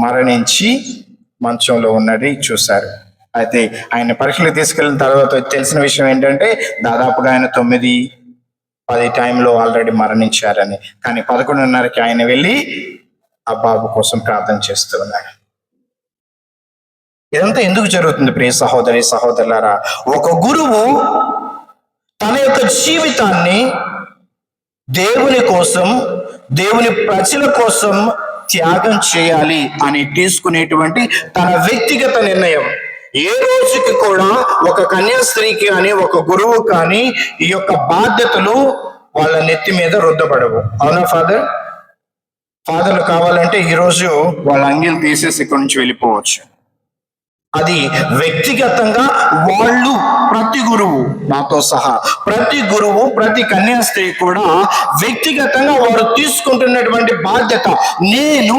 మరణించి మంచంలో ఉన్నది చూశారు. అయితే ఆయన పరీక్షలు తీసుకెళ్ళిన తర్వాత తెలిసిన విషయం ఏంటంటే దాదాపుగా ఆయన 9-10 టైంలో ఆల్రెడీ మరణించారని. కానీ 11:30కి ఆయన వెళ్ళి ఆ బాబు కోసం ప్రార్థన చేస్తూ ఉన్నాడు. ఇదంతా ఎందుకు జరుగుతుంది ప్రియ సహోదరి సహోదరులారా? ఒక గురువు తన యొక్క జీవితాన్ని దేవుని కోసం, దేవుని ప్రజల కోసం త్యాగం చేయాలి అని తీసుకునేటువంటి తన వ్యక్తిగత నిర్ణయం. ఏ రోజుకి కూడా ఒక కన్యాస్త్రీకి కానీ ఒక గురువు కానీ ఈ యొక్క బాధ్యతలు వాళ్ళ నెత్తి మీద రుద్దబడవు. అవునా ఫాదర్? ఫాదర్లు కావాలంటే ఈరోజు వాళ్ళ అంగీలు తీసేసి ఇక్కడి నుంచి వెళ్ళిపోవచ్చు. అది వ్యక్తిగతంగా వాళ్ళు, ప్రతి గురువు నాతో సహా ప్రతి గురువు, ప్రతి కన్యాస్త్రీ కూడా వ్యక్తిగతంగా వారు తీసుకుంటున్నటువంటి బాధ్యత. నేను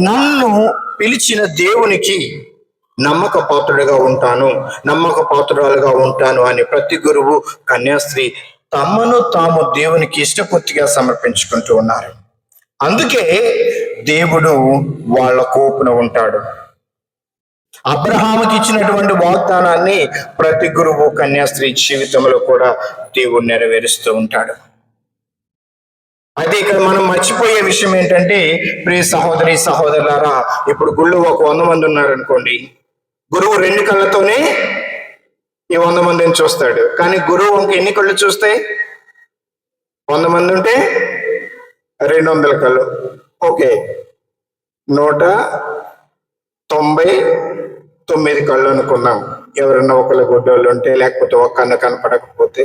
నన్ను పిలిచిన దేవునికి నమ్మక పాత్రుడిగా ఉంటాను, నమ్మక పాత్రురాలుగా ఉంటాను అని ప్రతి గురువు, కన్యాస్త్రీ తమను తాము దేవునికి ఇష్టపూర్తిగా సమర్పించుకుంటూ ఉన్నారు. అందుకే దేవుడు వాళ్ళ కోపున ఉంటాడు. అబ్రహాముకి ఇచ్చినటువంటి వాగ్దానాన్ని ప్రతి గురువు, కన్యాస్త్రీ జీవితంలో కూడా దేవుడు నెరవేరుస్తూ ఉంటాడు. అయితే ఇక్కడ మనం మర్చిపోయే విషయం ఏంటంటే ప్రియ సహోదరి సహోదరులారా, ఇప్పుడు గుళ్ళు ఒక 100 మంది ఉన్నారనుకోండి, గురువు 2 కళ్ళతోనే ఈ 100 మందిని చూస్తాడు. కానీ గురువు ఎన్ని కళ్ళు చూస్తాయి? 100 మంది ఉంటే 200 కళ్ళు. ఓకే, 199 కళ్ళు అనుకున్నాం. ఎవరన్నా ఒకళ్ళు గుడ్డోళ్ళు ఉంటే, లేకపోతే ఒక కన్ను కనపడకపోతే,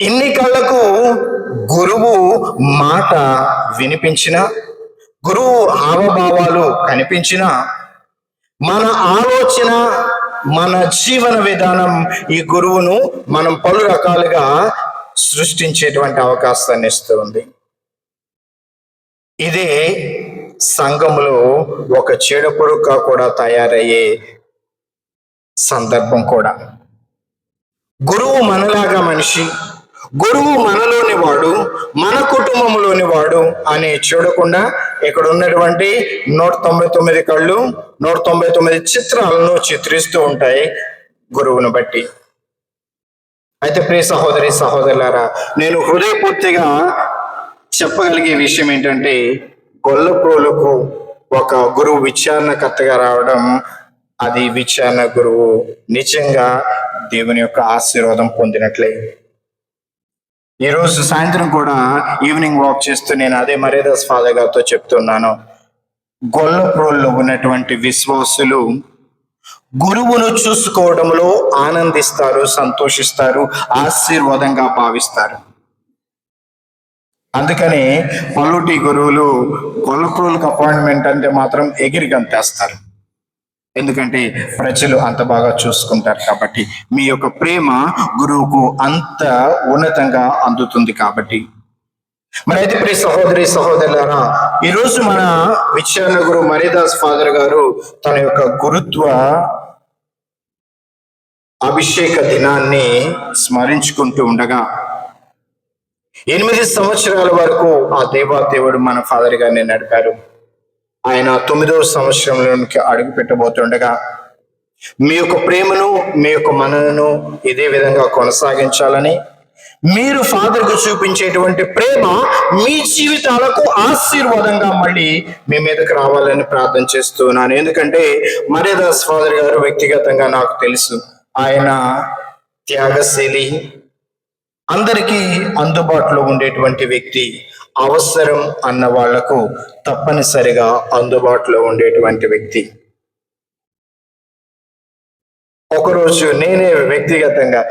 ఇన్ని కళ్ళకు గురువు మాట వినిపించిన, గురువు హావభావాలు కనిపించిన, మన ఆలోచన, మన జీవన విధానం ఈ గురువును మనం పలు రకాలుగా సృష్టించేటువంటి అవకాశాన్ని ఇస్తూ ఉంది. ఇదే సంఘంలో ఒక చీడపురుగుగా కూడా తయారయ్యే సందర్భం కూడా. గురువు మనలాగా మనిషి, గురువు మనలోని వాడు, మన కుటుంబంలోని వాడు అని చూడకుండా ఇక్కడ ఉన్నటువంటి 199 కళ్ళు 199 చిత్రాలను చిత్రిస్తూ ఉంటాయి గురువును బట్టి. అయితే ప్రియ సహోదరి సహోదరులారా, నేను హృదయపూర్తిగా చెప్పగలిగే విషయం ఏంటంటే గొల్లప్రోలుకు ఒక గురువు విచారణకర్తగా రావడం, అది విచారణ గురువు నిజంగా దేవుని యొక్క ఆశీర్వాదం పొందినట్లే. ఈరోజు సాయంత్రం కూడా ఈవినింగ్ వాక్ చేస్తూ నేను అదే మర్యాదాస్ ఫాదర్ గారితో చెప్తున్నాను. గొల్లప్రోల్లో ఉన్నటువంటి విశ్వాసులు గురువును చూసుకోవడంలో ఆనందిస్తారు, సంతోషిస్తారు, ఆశీర్వాదంగా భావిస్తారు. అందుకని పల్లుటి గురువులు గొల్లప్రోలుకు అపాయింట్మెంట్ అంటే మాత్రం ఎగిరి గంతేస్తారు. ఎందుకంటే ప్రజలు అంత బాగా చూసుకుంటారు కాబట్టి, మీ యొక్క ప్రేమ గురువుకు అంత ఉన్నతంగా అందుతుంది కాబట్టి. మరి అయితే ప్రియ సహోదరి సహోదరులారా, ఈరోజు మన విచారణ గురువు మర్యాదాస్ ఫాదర్ గారు తన యొక్క గురుత్వ అభిషేక దినాన్ని స్మరించుకుంటూ ఉండగా 8 సంవత్సరాల వరకు ఆ దేవాదేవుడు మన ఫాదర్ గారిని నడిపారు. ఆయన 9వ సంవత్సరంలోనికి అడుగు పెట్టబోతుండగా మీ యొక్క ప్రేమను, మీ యొక్క మనను ఇదే విధంగా కొనసాగించాలని, మీరు ఫాదర్కు చూపించేటువంటి ప్రేమ మీ జీవితాలకు ఆశీర్వాదంగా మళ్ళీ మీ మీదకి రావాలని ప్రార్థన చేస్తున్నాను. ఎందుకంటే మర్యాదాస్ ఫాదర్ గారు వ్యక్తిగతంగా నాకు తెలుసు. ఆయన త్యాగశీలి, అందరికీ అందుబాటులో ఉండేటువంటి వ్యక్తి, అవసరం అన్న వాళ్లకు తప్పనిసరిగా అందుబాటులో ఉండేటువంటి వ్యక్తి. ఒకరోజు నేనే వ్యక్తిగతంగా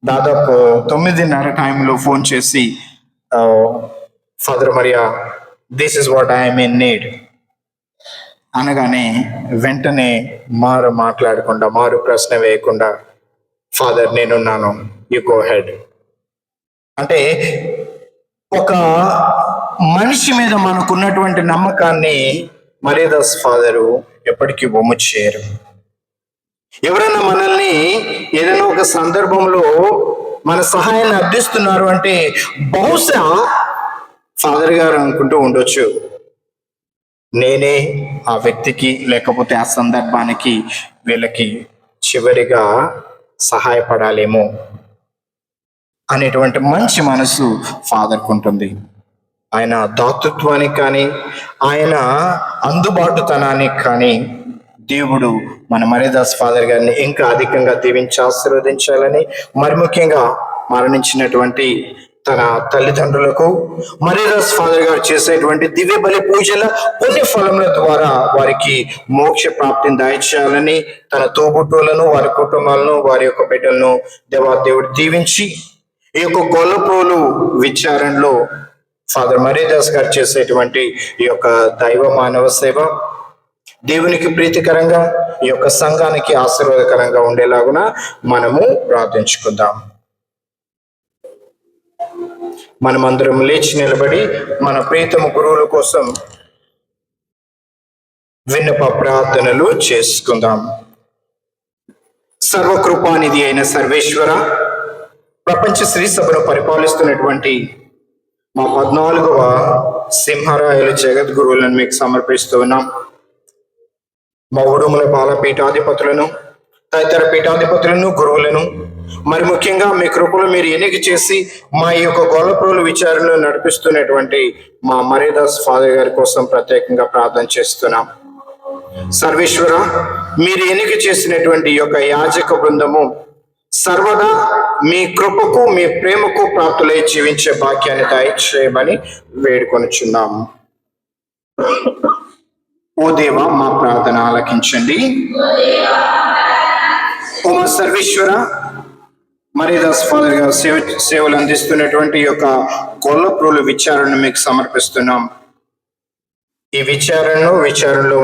దాదాపు 9:30 టైంలో ఫోన్ చేసి, father Mariya, this is what I'm in need అనగానే వెంటనే మారు మాట్లాడకుండా, మారు ప్రశ్న వేయకుండా, ఫాదర్ నేనున్నాను, యు గో హెడ్. అంటే ఒక మనిషి మీద మనకున్నటువంటి నమ్మకాన్ని మర్యాదాస్ ఫాదరు ఎప్పటికీ వమ్ము చేయరు. ఎవరైనా మనల్ని ఏదైనా ఒక సందర్భంలో మన సహాయాన్ని అర్థిస్తున్నారు అంటే బహుశా ఫాదర్ గారు అనుకుంటూ ఉండొచ్చు, నేనే ఆ వ్యక్తికి లేకపోతే ఆ సందర్భానికి వీళ్ళకి చివరిగా సహాయపడాలేమో అనేటువంటి మంచి మనసు ఫాదర్కు ఉంటుంది. ఆయన దాతృత్వానికి కానీ ఆయన అందుబాటుతనానికి కానీ దేవుడు మన మరీదాస్ ఫాదర్ గారిని ఇంకా అధికంగా దీవించి ఆశీర్వదించాలని, మరి ముఖ్యంగా మరణించినటువంటి తన తల్లిదండ్రులకు మరీదాస్ ఫాదర్ గారు చేసేటువంటి దివ్య బలి పూజల పుణ్య ఫలముల ద్వారా వారికి మోక్ష ప్రాప్తిని దయచేయాలని, తన తోబుట్టువులను వారి కుటుంబాలను వారి యొక్క బిడ్డలను దేవాదేవుడు దీవించి ఈ యొక్క గొల్లప్రోలు విచారణలో ఫాదర్ మరీదాస్ గారు చేసేటువంటి ఈ యొక్క దైవ మానవ సేవ దేవునికి ప్రీతికరంగా ఈ యొక్క సంఘానికి ఆశీర్వాదకరంగా ఉండేలాగున మనము ప్రార్థించుకుందాం. మనమందరం లేచి నిలబడి మన ప్రీతమ గురువుల కోసం విన్నప ప్రార్థనలు చేసుకుందాం. సర్వకృపానిధి అయిన సర్వేశ్వర, ప్రపంచ శ్రీ సభను పరిపాలిస్తున్నటువంటి మా 14వ సింహరాయలు జగద్గురువులను మీకు సమర్పిస్తూ ఉన్నాం. మా ఉడుముల బాల పీఠాధిపతులను, తదితర పీఠాధిపతులను, గురువులను మరి ముఖ్యంగా మీ కృపలు మీరు ఎన్నిక చేసి మా ఈ యొక్క గొల్లప్రోలు విచారణలో నడిపిస్తున్నటువంటి మా మరీదాస్ ఫాదర్ గారి కోసం ప్రత్యేకంగా ప్రార్థన చేస్తున్నాం. సర్వేశ్వర, మీరు ఎన్నిక చేసినటువంటి ఈ యొక్క యాజక బృందము సర్వదా మీ కృపకు మీ ప్రేమకు ప్రాప్తులై జీవించే భాగ్యాన్ని దయచేయమని వేడుకొనుచున్నాము. ఓ దేవా, మా ప్రార్థన ఆలకించండి. ఓ మా సర్వేశ్వర, మరీదాస్ ఫాదర్ గారు సేవలు అందిస్తున్నటువంటి ఈ యొక్క గొల్లప్రోలు విచారణను మీకు సమర్పిస్తున్నాం. ఈ విచారణలో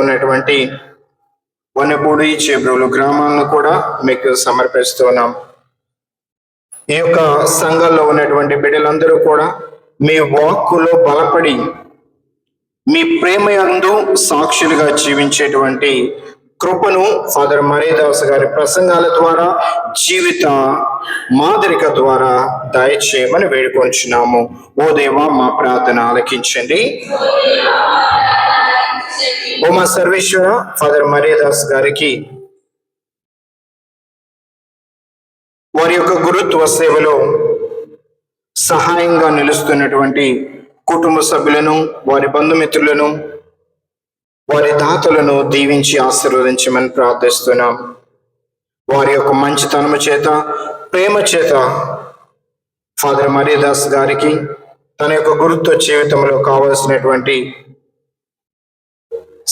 ఉన్నటువంటి వనపూడి, చేబ్రోలు గ్రామాలను కూడా మీకు సమర్పిస్తున్నాం. ఈ యొక్క సంఘంలో ఉన్నటువంటి బిడ్డలందరూ కూడా మీ వాక్కులో బలపడి మీ ప్రేమ యందు సాక్షులుగా జీవించేటువంటి కృపను ఫాదర్ మరీదాస్ గారి ప్రసంగాల ద్వారా, జీవిత మాదిరిక ద్వారా దయచేయమని వేడుకొంచున్నాము. ఓ దేవా, మా ప్రార్థన ఆలకించండి. ఓ మా సర్వేశ్వర, ఫాదర్ మరీదాస్ గారికి వారి యొక్క గురుత్వ సేవలో సహాయంగా నిలుస్తున్నటువంటి కుటుంబ సభ్యులను, వారి బంధుమిత్రులను, వారి దాతలను దీవించి ఆశీర్వదించమని ప్రార్థిస్తున్నాం. వారి యొక్క మంచితనము చేత, ప్రేమ చేత ఫాదర్ మరీదాస్ గారికి తన యొక్క గురుత్వ జీవితంలో కావలసినటువంటి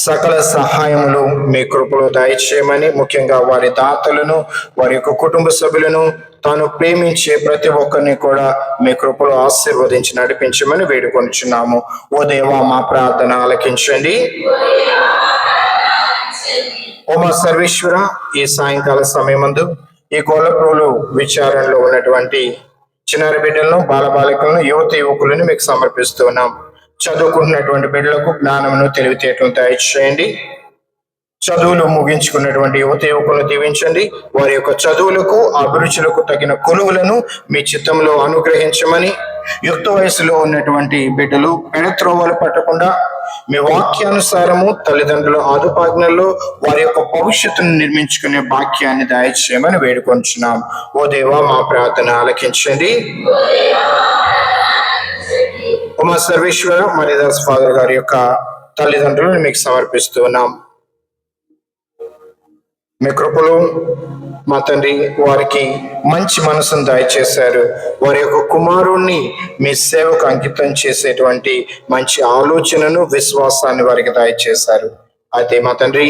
సకల సహాయములు మీ కృపలో దయచేయమని, ముఖ్యంగా వారి దాతలను, వారి యొక్క కుటుంబ సభ్యులను, తాను ప్రేమించే ప్రతి ఒక్కరిని కూడా మీ కృపలో ఆశీర్వదించి నడిపించమని వేడుకొనిచున్నాము. ఓ దేవా, మా ప్రార్థన ఆలకించండి. ఓ మా సర్వేశ్వర, ఈ సాయంకాల సమయమందు ఈ గొల్లప్రోలు విచారణలో ఉన్నటువంటి చిన్నారి బిడ్డలను, బాలబాలికలను, యువత యువకులను మీకు సమర్పిస్తున్నాం. చదువుకుంటున్నటువంటి బిడ్డలకు జ్ఞానమును, తెలివితేటలను దయచేయండి. చదువులు ముగించుకున్నటువంటి యువత యువకులను దీవించండి. వారి యొక్క చదువులకు, అభిరుచులకు తగిన కొలువులను మీ చిత్తంలో అనుగ్రహించమని, యుక్త వయసులో ఉన్నటువంటి బిడ్డలు పెడత్రోవలు పట్టకుండా మీ వాక్యానుసారము తల్లిదండ్రుల ఆదుపాజ్ఞల్లో వారి యొక్క భవిష్యత్తును నిర్మించుకునే భాగ్యాన్ని దయచేయమని వేడుకొంచున్నాం. ఓ దేవా, మా ప్రార్థన ఆలకించండి. ఓ మా సర్వేశ్వర, మరీదాస్ ఫాదర్ గారి యొక్క తల్లిదండ్రులను మీకు సమర్పిస్తున్నాం. మీ కృపలో మా తండ్రి వారికి మంచి మనసును దయచేశారు. వారి యొక్క కుమారుణ్ణి మీ సేవకు అంకితం చేసేటువంటి మంచి ఆలోచనను, విశ్వాసాన్ని వారికి దయచేశారు. అయితే మా తండ్రి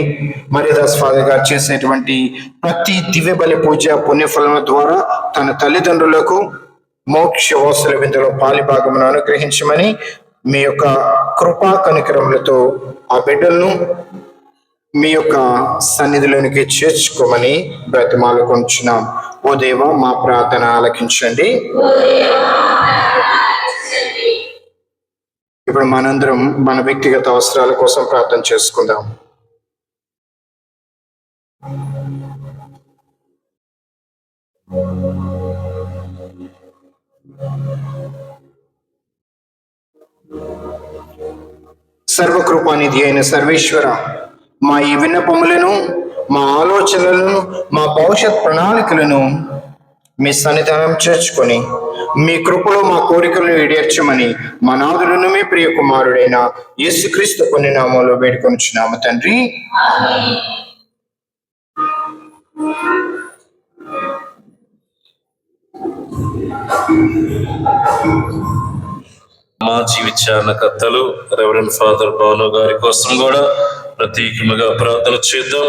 మరీదాస్ ఫాదర్ గారు చేసేటువంటి ప్రతి దివ్య బలి పూజ పుణ్యఫలముల ద్వారా తన తల్లిదండ్రులకు మోక్ష వాసుల విందులో పాలిభాగమును అనుగ్రహించమని, మీ యొక్క కృపా కనికరములతో ఆ బిడ్డలను మీ యొక్క సన్నిధిలోనికి చేర్చుకోమని బ్రతిమాలుకొంచున్నాం. ఓ దేవా, మా ప్రార్థన ఆలకించండి. ఇప్పుడు మనందరం మన వ్యక్తిగత అవసరాల కోసం ప్రార్థన చేసుకుందాం. సర్వకృపానిధి అయిన సర్వేశ్వర, మా ఈ విన్నపములను, మా ఆలోచనలను, మా భవిష్యత్ ప్రణాళికలను మీ సన్నిధానం చేర్చుకొని మీ కృపలో మా కోరికలను ఈడేర్చమని మా నాథులను మీ ప్రియ కుమారుడైన యేసుక్రీస్తు కొన్ని నామంలో వేడుకొనుచున్నాము తండ్రి. మాజీ విచారణకర్తలు రెవరెండ్ ఫాదర్ భాను గారి కోసం కూడా ప్రత్యేకముగా ప్రార్థన చేద్దాం.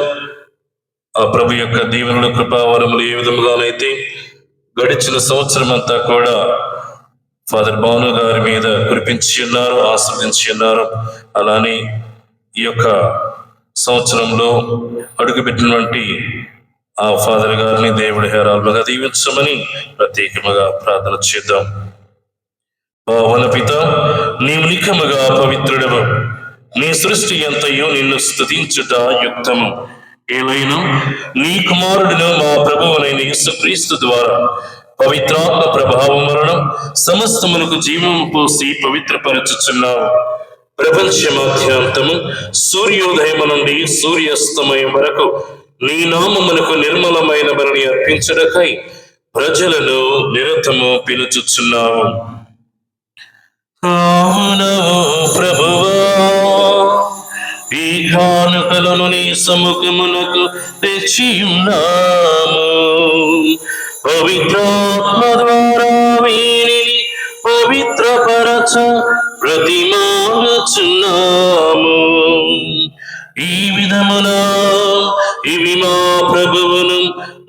ఆ ప్రభు యొక్క దీవెనలు, కృపావరములు ఏ విధముగానైతే గడిచిన సంవత్సరం అంతా కూడా ఫాదర్ భాను గారి మీద కురిపించి ఉన్నారు, ఆస్వాదించి ఉన్నారు, అలానే ఈ యొక్క సంవత్సరంలో అడుగుపెట్టినటువంటి ఆ ఫాదర్ గారిని దేవుడి హేరాలుగా దీవించమని ప్రత్యేకముగా ప్రార్థన చేద్దాం. పావన పిత, నీవు నిఖముగా పవిత్రుడవు, నీ సృష్టి ఎంతయో నిన్ను స్తుతించుట యుక్తము. ఏలైనా నీ కుమారుడును మా ప్రభువునైన యేసుక్రీస్తు ద్వారా పవిత్రాత్మ ప్రభావం వలన సమస్తమునకు జీవము పోసి పవిత్రపరచుచున్నావు. ప్రపంచమాద్యాంతము సూర్యోదయము నుండి సూర్యాస్తమయం వరకు నీ నామమునకు నిర్మలమైన బలిని అర్పించుటకై ప్రజలను నిరతము పిలుచుచున్నావు. ప్రభువా, ఈ కానుకలను నీ సముఖమునకు తెచ్చి ఉన్నాము. పవిత్రాత్మ ద్వారా వీరిని పవిత్రపరచ ప్రతిమానుచున్నాము. ఈ విధమున ఇవి మా ప్రభువును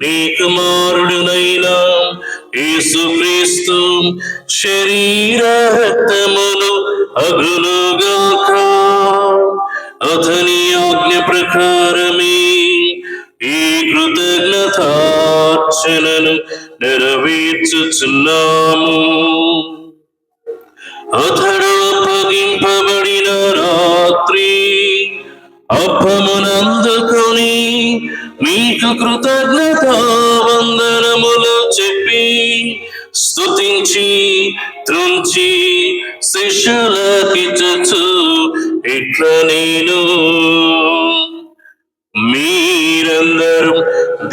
నీ కుమారుడునైన యేసుక్రీస్తు శరీర రక్తములు అగులుగాక. అతని ఆజ్ఞ ప్రకారమే ఈ కృతజ్ఞతార్చనను నెరవేర్చుచున్నాము. అతడు అప్పగింపబడిన రాత్రి అప్పమునందుకొని మీకు కృతజ్ఞతా వందనములు చెప్పి స్తుతించి త్రుంచి శిష్యులకిచ్చుచు ఇట్ల నేను, మీరందరూ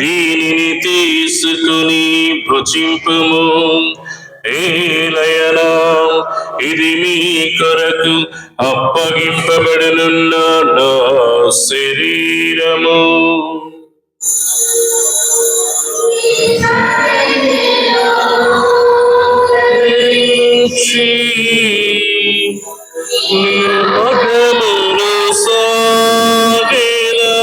దీనిని తీసుకుని భుజింపుము. ఏలయనా ఇది మీ కొరకు అప్పగింపబడనున్న నా శరీరము. నిర్మగమును సాగేలా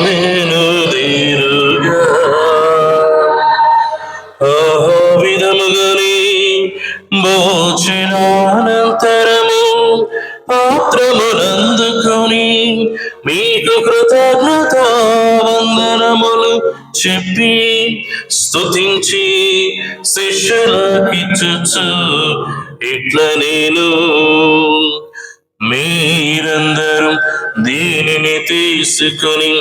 నేను దీరుగా విధముగని భోజనానంతరము పాత్రమునందుకొని మీకు కృతజ్ఞతా వందనములు చెప్పి స్తుతించి శిష్యులకిచ్చుచు ఇట్ల నేను, మీరందరూ దీనిని తీసుకొని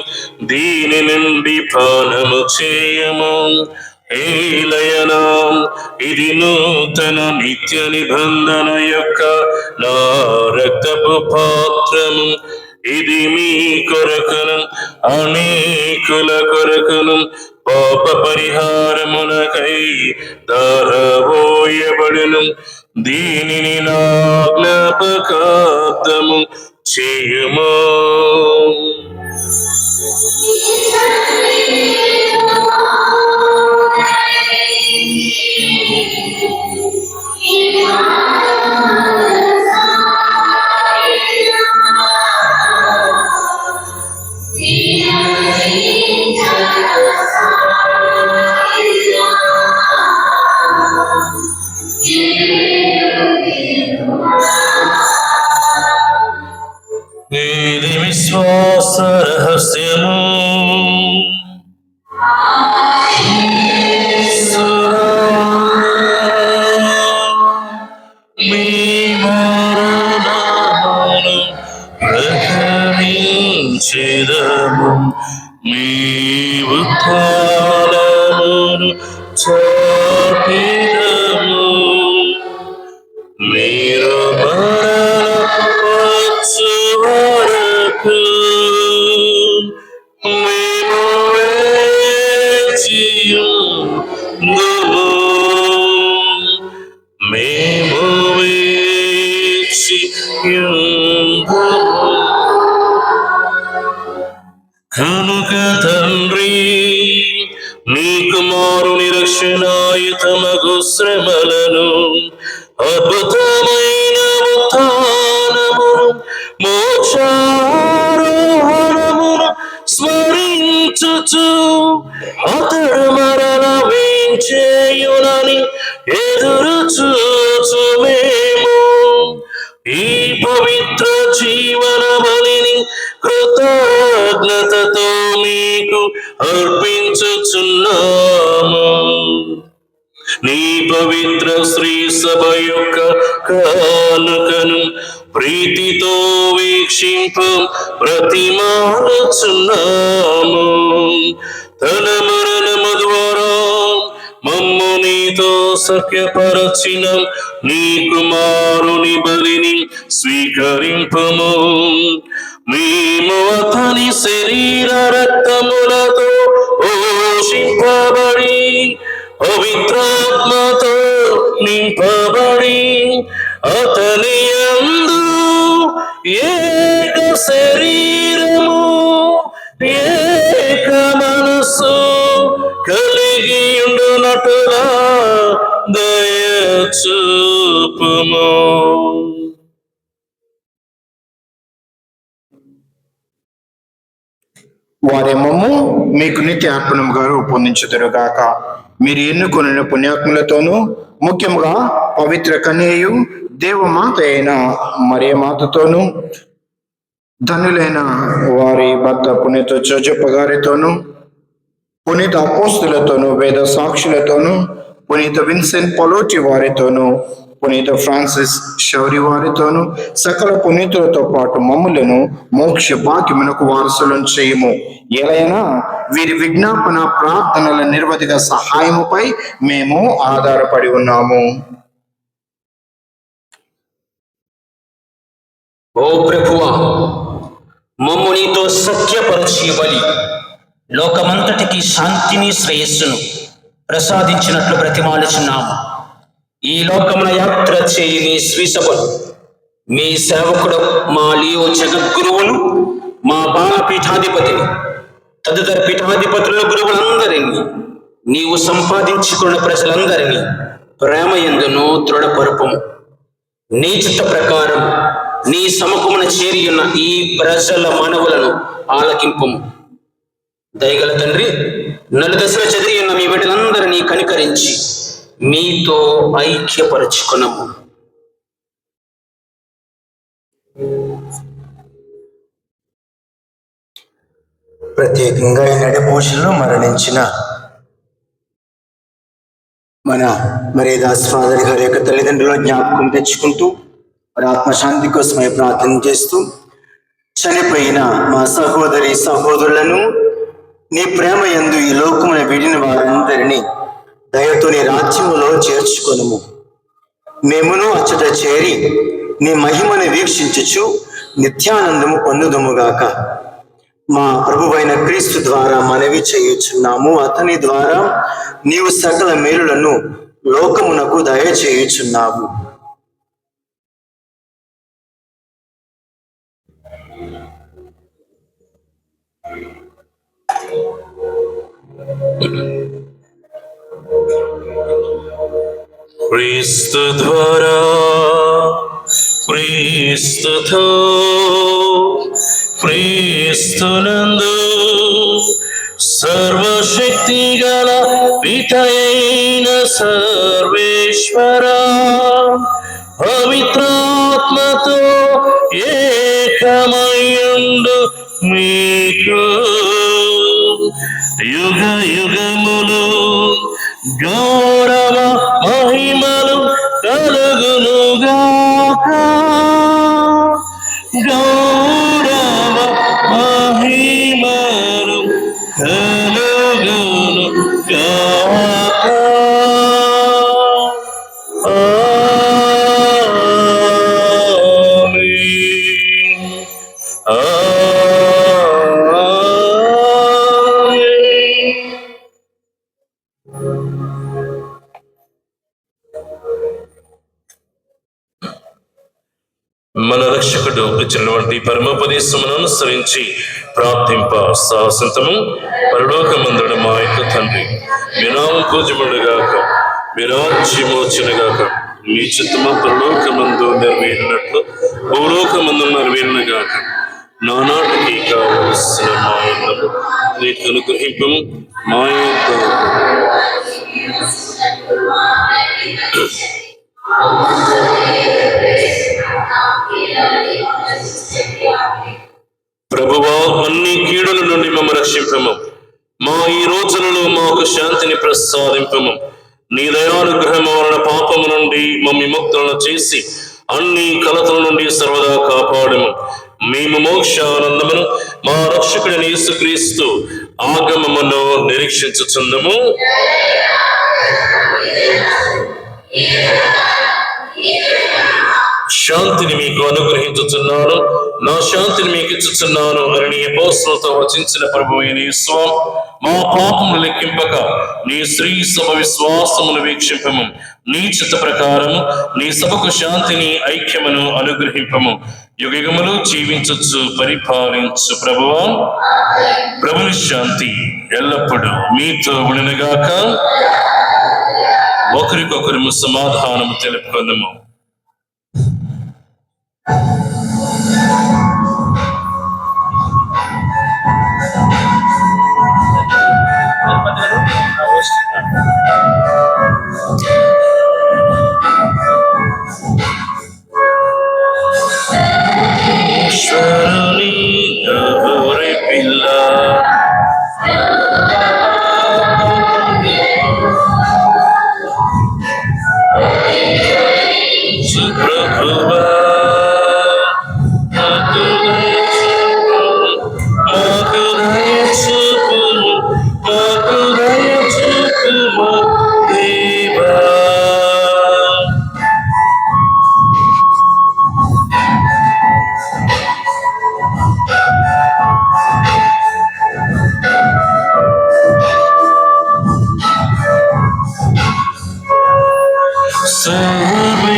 దీని నుండి పానము చేయము. ఏలయనా ఇది నూతన నిత్య నిబంధన యొక్క నా రక్తపు పాత్రము. ఇది మీ కొరకును అనేకుల కొరకును పాప పరిహారమునకై దారబోయబడును. దీనిని నా జ్ఞాపకార్థము చేయుము. ఇది విశ్వాస రహస్యము. పాటిదము. మీరు మరవచ్చు వరకు మేము వేచియుందుము. మేము వేచియుందుము. కనుక తండ్రి, నీ కుమారుని రక్షణాయుతమగు శ్రమలను, అద్భుతమైన ఉత్థానమును, మోక్షారోహణమును స్మరించుచు అతడు మరల వేంచేయునని ఎదురు చూచు మేము ఈ పవిత్ర జీవన బలిని కృతజ్ఞతతో మీకు అర్పించుచున్నాము. నీ పవిత్ర శ్రీ సభ యొక్క కానుకను ప్రీతితో వీక్షింప ప్రతిమానుచున్నాము. తన మరణము ద్వారా మమ్ము నీతో సఖ్యపరచిన నీ కుమారుని బలిని స్వీకరింపము. మేము అతని శరీర రక్తములతో పోషింపబడి పవిత్రాత్మతో నింపబడి అతని యందు ఏక శరీరము ఏక మనస్సు కలిగి ఉండునట్టుగా దయచూపుము. వారేమము మీకు నిత్య అర్పణముగా రూపొందించుదురుగాక. మీరు ఎన్నుకొనిన పుణ్యాత్ములతోనూ, ముఖ్యముగా పవిత్ర కన్యయు దేవమాత అయిన మరియమాతతోనూ, ధనులైన వారి భర్త పునీత జోజప్ప గారితోనూ, పునీత అపోస్తులతోనూ, వేద సాక్షులతోనూ, పునీత విన్సెంట్ పలోచి వారితోనూ, పునీత ఫ్రాన్సిస్ షౌరి వారితోనూ, సకల పునీతులతో పాటు మమ్ములను మోక్ష భాగ్యమునకు వారసులను చేయము. ఎలైనా వీరి విజ్ఞాపన ప్రార్థనల నిర్వధిక సహాయముపై మేము ఆధారపడి ఉన్నాము. ఓ ప్రభువా, మమ్ము నీతో సఖ్యపరచి బలి లోకమంతటికి శాంతిని శ్రేయస్సును ప్రసాదించినట్లు బ్రతిమాలుచున్నాము. ఈ లోకమున యాత్ర చేయి నీ శ్రీసభను మీ సేవకుడు మా లియో జగద్గురువును, మా బాలపీఠాధిపతిని, తదితర పీఠాధిపతుల గురువులందరినీ, నీవు సంపాదించుకున్న ప్రజలందరినీ ప్రేమయందును దృఢపరుపము. నీ చిత్త ప్రకారం నీ సమకమున చేరియున్న ఈ ప్రజల మనవులను ఆలకింపము. దయగల తండ్రి, నలుదశల చెదిరి ఉన్న మీ బిడ్డలందరినీ కనికరించి మీతో ఐక్యపరచుకున్నాము. ప్రత్యేకంగా ఈ నడిపూజలో మరణించిన మన మరేదాస్ ఫాదర్ గారి యొక్క తల్లిదండ్రుల జ్ఞాపకం తెచ్చుకుంటూ వారి ఆత్మశాంతి కోసమై ప్రార్థన చేస్తూ, చనిపోయిన మా సహోదరి సహోదరులను నీ ప్రేమ యందు ఈ లోకమున విడిన వారందరినీ దయతో నీ రాజ్యములో చేర్చుకొనుము. మేమును అచ్చట చేరి నీ మహిమను వీక్షించుచు నిత్యానందము పొందుదుముగాక. మా ప్రభువైన క్రీస్తు ద్వారా మనవి చేయుచున్నాము. అతని ద్వారా నీవు సకల మేలులను లోకమునకు దయచేయుచున్నావు. క్రీస్తు ద్వారా, క్రీస్తుతో, క్రీస్తునందు సర్వశక్తి గల పితయైన సర్వేశ్వర పవిత్రాత్మతో ఏకమయుండు మీకు యుగ యుగములు గౌరవ మహిమలు కలుగునుగాక. గౌరవ మహిమలు కలుగునుగాక. మన రక్షకుడు ఇచ్చినటువంటి పరమోపదేశమును అనుసరించి ప్రార్థింప సాహసింతము. పరలోకమందుడు మా యొక్క తండ్రి, మీ నామం పూజ్యముండుగాక, మీ రాజ్యము వచ్చునుగాక, మీ చిత్తము పరలోకమందు నెరవేరినట్లు భూలోకమందు నెరవేరునుగాక. నానాటికి కావలసిన మా అన్నము నీకు అనుగ్రహింపము. మా యొక్క ప్రభువా, అన్ని కీడుల నుండి మమ్మ రక్షింపము. మా ఈ రోజులలో మాకు శాంతిని ప్రసాదింపము. నీ దయానుగ్రహము వలన పాపము నుండి మమ్మ విముక్తులను చేసి అన్ని కలతల నుండి సర్వదా కాపాడము. మేము మోక్షానందమును మా రక్షకుడైన యేసుక్రీస్తు ఆగమమును నిరీక్షించుచున్నాము. శాంతిని మీకు అనుగ్రహించుచున్నాను, నా శాంతిని మీకు ఇచ్చుచున్నాను అని నీ అపోస్తలులతో వచించిన ప్రభువైన యేసు, మా పాపమును లెక్కింపక నీ స్త్రీ సభ విశ్వాసమును వీక్షింపము. నీ చిత్త ప్రకారము నీ సభకు శాంతిని ఐక్యమును అనుగ్రహింపము. యుగములు జీవించచ్చు పరిపాలించు ప్రభువా. ప్రభుని శాంతి ఎల్లప్పుడూ మీతో ఉండునుగాక. ఒకరికొకరు సమాధానము తెలుపుకుందాము. ఈశ్వరుని గౌరి పిల్ల, ప్రభువా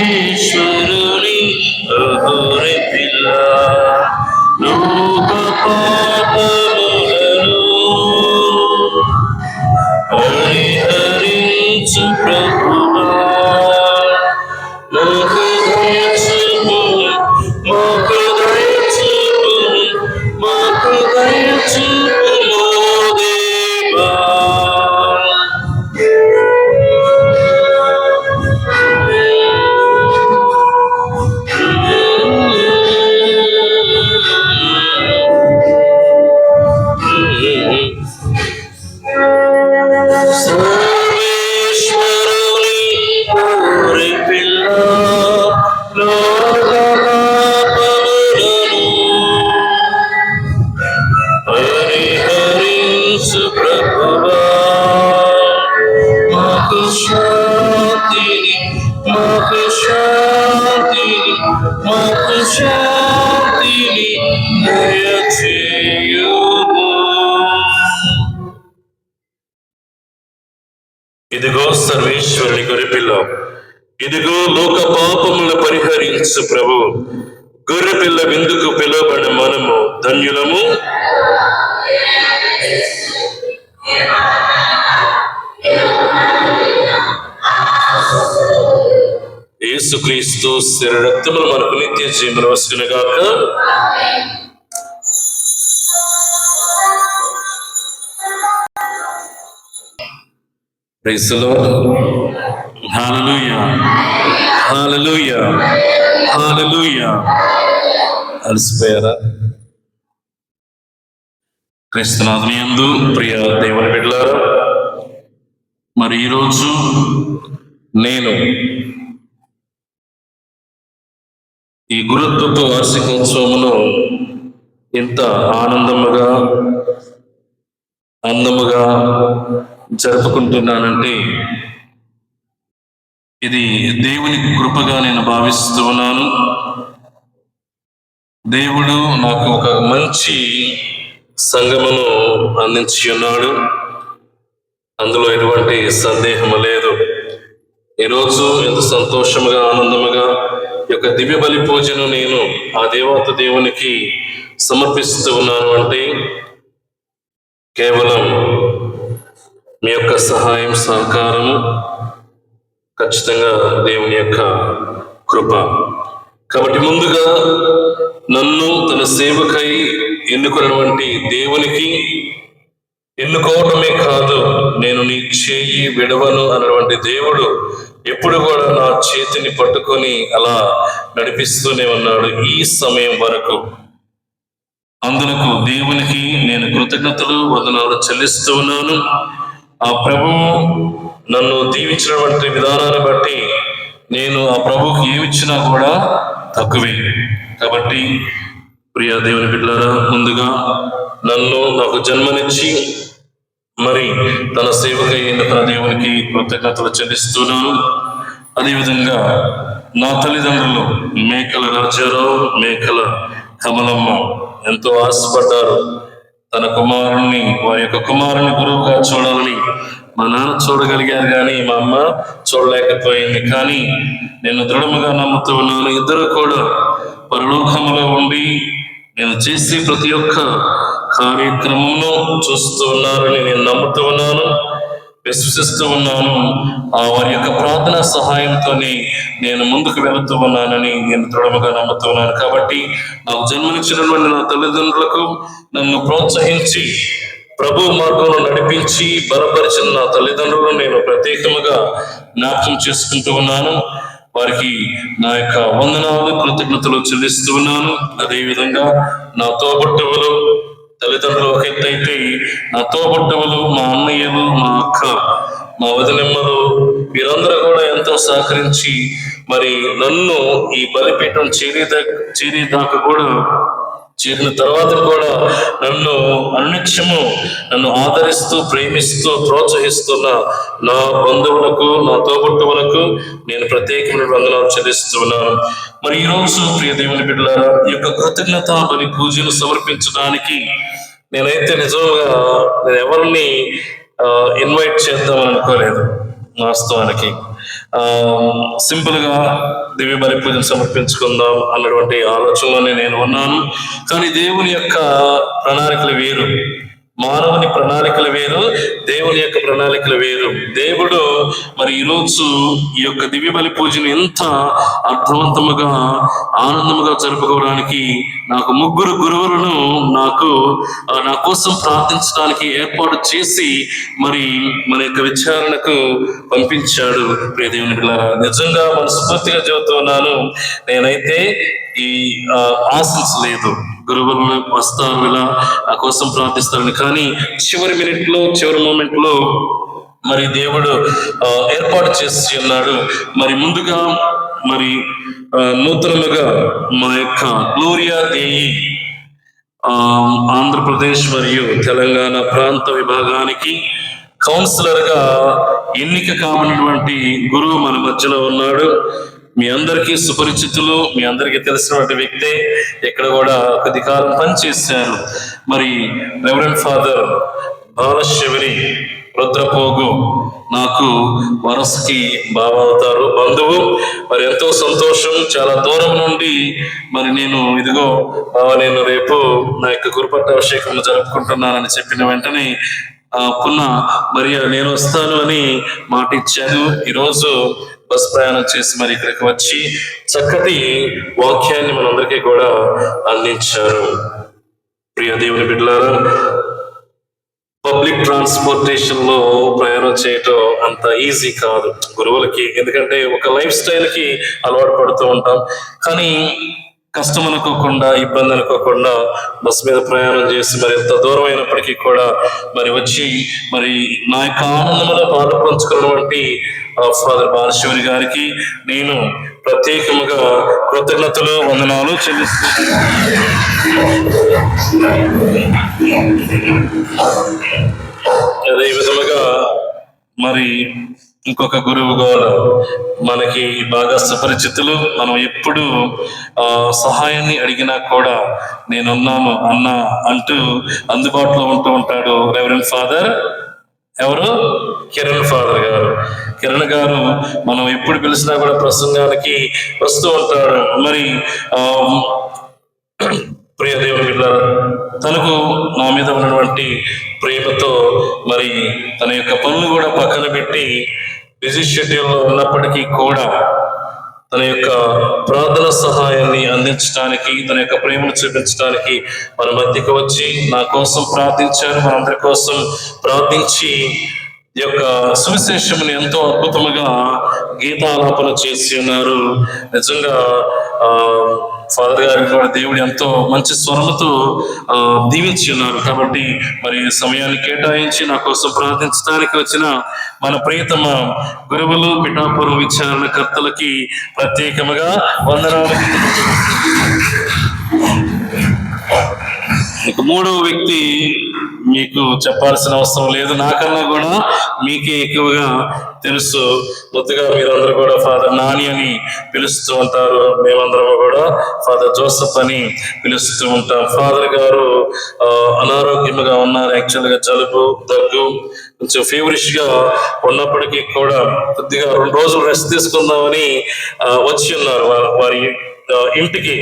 సర్వేశ్వరుని అహోరి పిల్ల, లోక పాపములను పరిహరించు ప్రభువా. మాకు దయచూపుము, మాకు దయచూపుము, మాకు దయచూపుము దేవా. సర్వేశ్వరుని గౌరి పిల్ల, లోక పాపములను పరిహరించు ప్రభువా. మాకు శాంతిని, మాకు శాంతిని, మాకు శాంతిని దయచేయుము. ఇదిగో సర్వేశ్వరుని గొర్రెపిల్ల, ఇదిగో లోక పాపములను పరిహరించు ప్రభు. గొర్రెపిల్ల విందుకు పిలువబడిన మనము ధన్యులము. యేసుక్రీస్తు శరీర రక్తములు మనకు నిత్య జీవన వస్తునుగాక. Praise the lord. Hallelujah, hallelujah, hallelujah. అలసిపోయారా? క్రీస్తునాథుని యందు ప్రియ దేవుని బిడ్డలారా, మరి ఈరోజు నేను ఈ గురుత్వపు వార్షికోత్సవమును ఇంత ఆనందముగా అందముగా జరుపుకుంటున్నానంటే ఇది దేవుని కృపగా నేను భావిస్తూ ఉన్నాను. దేవుడు నాకు ఒక మంచి సంఘమును అందించి ఉన్నాడు, అందులో ఎటువంటి సందేహము లేదు. ఈరోజు ఎంత సంతోషముగా ఆనందముగా ఈ యొక్క దివ్య బలి పూజను నేను ఆ దేవత దేవునికి సమర్పిస్తూ ఉన్నాను అంటే కేవలం మీ యొక్క సహాయం సహకారము, ఖచ్చితంగా దేవుని యొక్క కృప. కాబట్టి ముందుగా నన్ను తన సేవకై ఎన్నుకున్నటువంటి దేవునికి ఎన్నుకోవటమే కాదు, నేను నీ చేయి విడవను అన్నటువంటి దేవుడు ఎప్పుడు కూడా నా చేతిని పట్టుకొని అలా నడిపిస్తూనే ఉన్నాడు ఈ సమయం వరకు. అందులకు దేవునికి నేను కృతజ్ఞతలు వందనాలు చెల్లిస్తూ ఉన్నాను. ఆ ప్రభువు నన్ను దీవించినటువంటి విధానాన్ని బట్టి నేను ఆ ప్రభువుకి ఏమిచ్చినా కూడా తక్కువే. కాబట్టి ప్రియ దేవుని బిడ్డలారా, ముందుగా నాకు జన్మనిచ్చి మరి తన సేవకై ఎన్నుకున్న దేవునికి కృతజ్ఞతలు చెల్లిస్తున్నాను. అదేవిధంగా నా తల్లిదండ్రులు మేకల రాజారావు, మేకల కమలమ్మ ఎంతో ఆశపడ్డారు. తన కుమారుణ్ణి, వారి యొక్క కుమారుని గురువుగా చూడాలని. మా నాన్న చూడగలిగారు కానీ మా అమ్మ చూడలేకపోయింది. కానీ నేను దృఢముగా నమ్ముతూ ఉన్నాను, ఇద్దరు కూడా పరలోకములో ఉండి నేను చేసే ప్రతి ఒక్క కార్యక్రమంలో చూస్తూ ఉన్నారని నేను నమ్ముతూ ఉన్నాను, విశ్వసిస్తూ ఉన్నాను. వారి యొక్క ప్రార్థన సహాయంతోనే నేను ముందుకు వెళుతూ ఉన్నానని నేను దృఢముగా నమ్ముతూ ఉన్నాను. కాబట్టి నాకు జన్మనిచ్చినటువంటి నా తల్లిదండ్రులకు, నన్ను ప్రోత్సహించి ప్రభు మార్గంలో నడిపించి బలపరిచిన నా తల్లిదండ్రులను నేను ప్రత్యేకముగా జ్ఞాపకం చేసుకుంటూ ఉన్నాను. వారికి నా యొక్క వందనాలు, కృతజ్ఞతలు చెల్లిస్తూ ఉన్నాను. అదేవిధంగా నా తోబుట్టువులు, తల్లిదండ్రులు ఒక ఎత్తైతే నా తోబుట్టువులు, మా అన్నయ్యలు, మా అక్క, మా వదినమ్మలు, వీరందరూ కూడా ఎంతో సహకరించి మరి నన్ను ఈ బలిపీఠం చేరేదాకా కూడా, చేరిన తర్వాత కూడా నన్ను అనునిత్యము నన్ను ఆదరిస్తూ, ప్రేమిస్తూ, ప్రోత్సహిస్తున్న నా బంధువులకు, నా తోబుట్టువులకు నేను ప్రత్యేకమైన వందనాలు చెల్లిస్తున్నాను. మరి ఈరోజు ప్రియ దేవుని బిడ్డలారా, ఈ యొక్క కృతజ్ఞత బలి పూజలు సమర్పించడానికి నేనైతే నిజంగా నేను ఎవరిని ఇన్వైట్ చేద్దామని అనుకోలేదు. వాస్తవానికి సింపుల్ గా దివ్య బలి పూజను సమర్పించుకుందాం అన్నటువంటి ఆలోచనలోనే నేను ఉన్నాను. కానీ దేవుని యొక్క ప్రణాళికలు వేరు, మానవుని ప్రణాళికలు వేరు, దేవుని యొక్క ప్రణాళికలు వేరు. దేవుడు మరి ఈరోజు ఈ యొక్క దివ్య బలి పూజను ఎంత అర్థవంతముగా, ఆనందముగా జరుపుకోవడానికి నాకు 3 గురువులను నా కోసం ప్రార్థించడానికి ఏర్పాటు చేసి మరి మన యొక్క విచారణకు పంపించాడు. ప్రియ దేవుని బిడ్డలారా, నిజంగా మనస్ఫూర్తిగా చెబుతున్నాను, నేనైతే ఈ ఆశించలేదు గురువులను వస్తారు ఇలా నా కోసం ప్రార్థిస్తారని. కానీ చివరి మూమెంట్ లో మరి దేవుడు ఏర్పాటు చేసి ఉన్నాడు. మరి ముందుగా మరి నూతనముగా మా యొక్క గ్లోరియా దేయి ఆంధ్రప్రదేశ్ మరియు తెలంగాణ ప్రాంత విభాగానికి కౌన్సిలర్ గా ఎన్నిక కావనటువంటి గురువు మన మధ్యలో ఉన్నాడు. మీ అందరికీ సుపరిచితులు, మీ అందరికీ తెలిసినటువంటి వ్యక్తే. ఇక్కడ కూడా కొద్ది కాలం పనిచేశారు. మరి రెవరెండ్ ఫాదర్ బాలశివరి రుద్రపోగు నాకు వరసకి బావ అవుతారు, బంధువు. మరి ఎంతో సంతోషం. చాలా దూరం నుండి మరి నేను ఇదిగో బావ, నేను రేపు నా యొక్క గురుపట్టాభిషేకం జరుపుకుంటున్నానని చెప్పిన వెంటనే మరి నేను వస్తాను అని మాట ఇచ్చాను. ఈరోజు బస్ ప్రయాణం చేసి మరి ఇక్కడికి వచ్చి చక్కటి వాక్యాన్ని మనందరికీ కూడా అందించారు. ప్రియ దేవుని బిడ్డలారా, పబ్లిక్ ట్రాన్స్పోర్టేషన్ లో ప్రయాణం చేయటం అంత ఈజీ కాదు గురువులకి. ఎందుకంటే ఒక లైఫ్ స్టైల్ కి అలవాటు పడుతూ ఉంటాం. కానీ కష్టం అనుకోకుండా, ఇబ్బంది అనుకోకుండా బస్ మీద ప్రయాణం చేసి మరి ఎంత దూరం అయినప్పటికీ కూడా మరి వచ్చి మరి నా యొక్క ఆనందంలో పాలు పంచుకున్నటువంటి ఫాదర్ బాలశివరి గారికి నేను ప్రత్యేకముగా కృతజ్ఞతలు, వందనాలు చెల్లిస్తున్నాను. అదే విధముగా మరి ఇంకొక గురువు కూడా మనకి బాగా సుపరిచితులు. మనం ఎప్పుడు సహాయాన్ని అడిగినా కూడా నేనున్నాను అన్న అంటూ అందుబాటులో ఉంటూ ఉంటాడు రెవరెండ్ ఫాదర్ ఎవరు? కిరణ్ ఫాదర్ గారు. కిరణ్ గారు మనం ఎప్పుడు పిలిచినా కూడా ప్రసంగానికి వస్తూ ఉంటాడు. మరి ప్రియ దేవుని బిడ్డలారా, తనకు నా మీద ఉన్నటువంటి ప్రేమతో మరి తన యొక్క పనులు కూడా పక్కన పెట్టి బిజీ షెడ్యూల్లో ఉన్నప్పటికీ కూడా తన యొక్క ప్రార్థన సహాయాన్ని అందించడానికి, తన యొక్క ప్రేమను చూపించడానికి మన మధ్యకు వచ్చి నా కోసం ప్రార్థించారు. మనందరి కోసం ప్రార్థించి ఈ యొక్క సువిశేషముని ఎంతో అద్భుతముగా గీతాలాపన చేసి ఉన్నారు. నిజంగా ఫాదర్ గారికి కూడా దేవుడు ఎంతో మంచి స్వరముతో దీవించి ఉన్నారు. కాబట్టి మరి సమయాన్ని కేటాయించి నా కోసం ప్రార్థించడానికి వచ్చిన మన ప్రియతమ గురువులు, పిఠాపురం విచారణకర్తలకి ప్రత్యేకముగా వందనాలు. ఇక మూడవ వ్యక్తి మీకు చెప్పాల్సిన అవసరం లేదు, నాకన్నా కూడా మీకే ఎక్కువగా తెలుసు. ముద్దుగా మీరందరూ కూడా ఫాదర్ నాని అని పిలుస్తూ ఉంటారు, మేమందరం కూడా ఫాదర్ జోసెఫ్ అని పిలుస్తూ ఉంటాం. ఫాదర్ గారు అనారోగ్యంగా ఉన్నారు. యాక్చువల్గా జలుబు, దగ్గు, కొంచెం ఫీవరిష్ గా ఉన్నప్పటికీ కూడా కొద్దిగా 2 రోజులు రెస్ట్ తీసుకుందామని వచ్చి ఉన్నారు వారి ఇంటికి.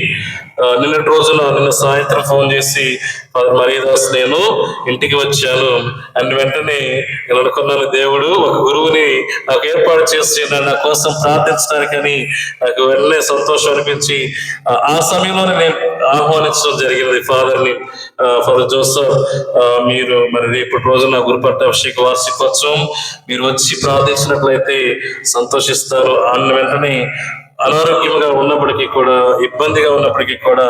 నిన్న సాయంత్రం ఫోన్ చేసి ఫాదర్ మరియదాస్ నేను ఇంటికి వచ్చాను అని వెంటనే నేను అనుకున్నాను, దేవుడు ఒక గురువుని నాకు ఏర్పాటు చేసి నా కోసం ప్రార్థించడానికని నాకు వెంటనే సంతోషం అనిపించి ఆ సమయంలోనే నేను ఆహ్వానించడం జరిగింది ఫాదర్ని. ఫాదర్ జోసెఫ్, మీరు మరి రేపటి రోజున గురు పట్టాభిషేక వార్షికోత్సవం మీరు వచ్చి ప్రార్థించినట్లయితే సంతోషిస్తారు అన్న వెంటనే అనారోగ్యంగా ఉన్నప్పటికీ కూడా, ఇబ్బందిగా ఉన్నప్పటికీ కూడా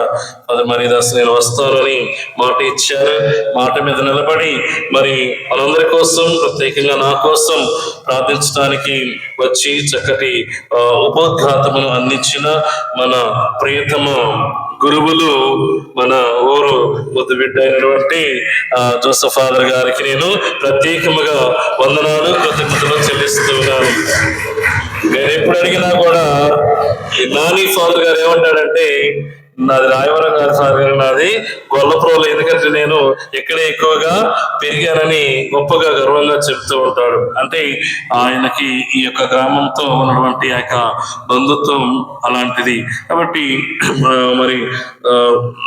ఫాదర్ మరియదాస్ నేను వస్తానని మాట ఇచ్చారు. మాట మీద నిలబడి మరి మనందరి కోసం, ప్రత్యేకంగా నా కోసం ప్రార్థించడానికి వచ్చి చక్కటి ఉపోద్ఘాతమును అందించిన మన ప్రియతమ గురువులు, మన ఊరు ముద్దు బిడ్డ అయినటువంటి జోసెఫ్ ఫాదర్ గారికి నేను ప్రత్యేకముగా వందనాలు, కృతజ్ఞతలు చెల్లిస్తున్నాను. నేను ఎప్పుడు అడిగినా కూడా నాని ఫాదర్ గారు ఏమంటాడంటే, నాది రాయవరం గారి ఫాదర్ గారు, నాది గొల్లప్రోలు, ఎందుకంటే నేను ఇక్కడే ఎక్కువగా పెరిగానని గొప్పగా గర్వంగా చెప్తూ ఉంటాడు. అంటే ఆయనకి ఈ యొక్క గ్రామంతో ఉన్నటువంటి ఆ యొక్క బంధుత్వం అలాంటిది. కాబట్టి మరి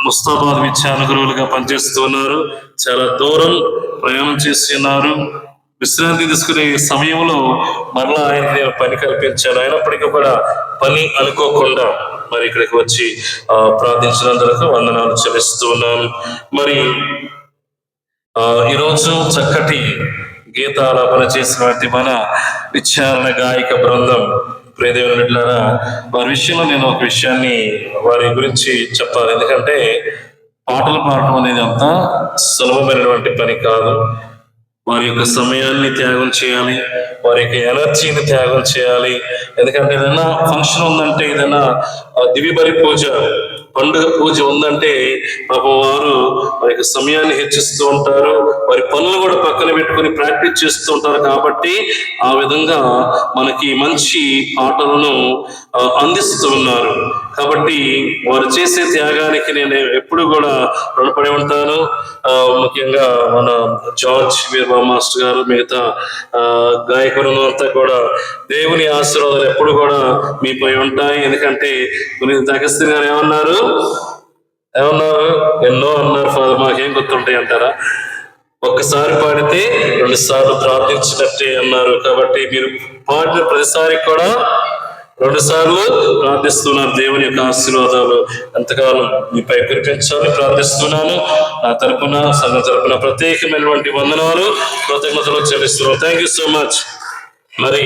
ముస్తాబాద్ విద్యాన గురువులుగా పనిచేస్తూ ఉన్నారు. చాలా దూరం ప్రయాణం చేసి ఉన్నారు. విశ్రాంతి తీసుకునే సమయంలో మరలా ఆయనకి నేను పని కల్పించాను. అయినప్పటికీ కూడా పని అనుకోకుండా మరి ఇక్కడికి వచ్చి ప్రార్థించినందుకు వందనాలు చెల్లిస్తూ ఉన్నాను. మరి ఈరోజు చక్కటి గీతాలాపన చేసినటువంటి మన విచారణ గాయక బృందం, ప్రియదేవుని బిడ్డలారా, వారి విషయంలో నేను ఒక విషయాన్ని వారి గురించి చెప్పాలి. ఎందుకంటే పాటలు పాడటం అనేది అంత సులభమైనటువంటి పని కాదు. వారి యొక్క సమయాన్ని త్యాగం చేయాలి, వారి యొక్క ఎనర్జీని త్యాగం చేయాలి. ఎందుకంటే ఏదైనా ఫంక్షన్ ఉందంటే, ఏదైనా దివిబలి పూజ, పండుగ పూజ ఉందంటే పాపం వారు వారి యొక్క సమయాన్ని హెచ్చిస్తూ ఉంటారు. వారి పనులు కూడా పక్కన పెట్టుకుని ప్రాక్టీస్ చేస్తూ ఉంటారు. కాబట్టి ఆ విధంగా మనకి మంచి పాటలను అందిస్తూ ఉన్నారు. కాబట్టి వారు చేసే త్యాగానికి నేను ఎప్పుడు కూడా రుణపడి ఉంటాను. ముఖ్యంగా మన జార్జ్ వీర్మా మాస్టర్ గారు, మిగతా గాయకులు అంతా కూడా దేవుని ఆశీర్వాదాలు ఎప్పుడు కూడా మీపై ఉంటాయి. ఎందుకంటే అగస్త్యన్ గారు ఏమన్నారు, ఎన్నో అన్నారు ఫాదర్, మాకేం గుర్తుంటాయి అంటారా? ఒక్కసారి పాడితే 2 సార్లు ప్రార్థించినట్టే అన్నారు. కాబట్టి మీరు పాడిన ప్రతిసారి కూడా 2 సార్లు ప్రార్థిస్తున్నారు. దేవుని యొక్క ఆశీర్వాదాలు ఎంతకాలం మీపై కురిపించాలని ప్రార్థిస్తున్నాను. నా తరపున, సంఘం తరపున ప్రత్యేకమైనటువంటి వందనాలు, కృతజ్ఞతలు చెల్లిస్తున్నాను. Thank you so much. మరి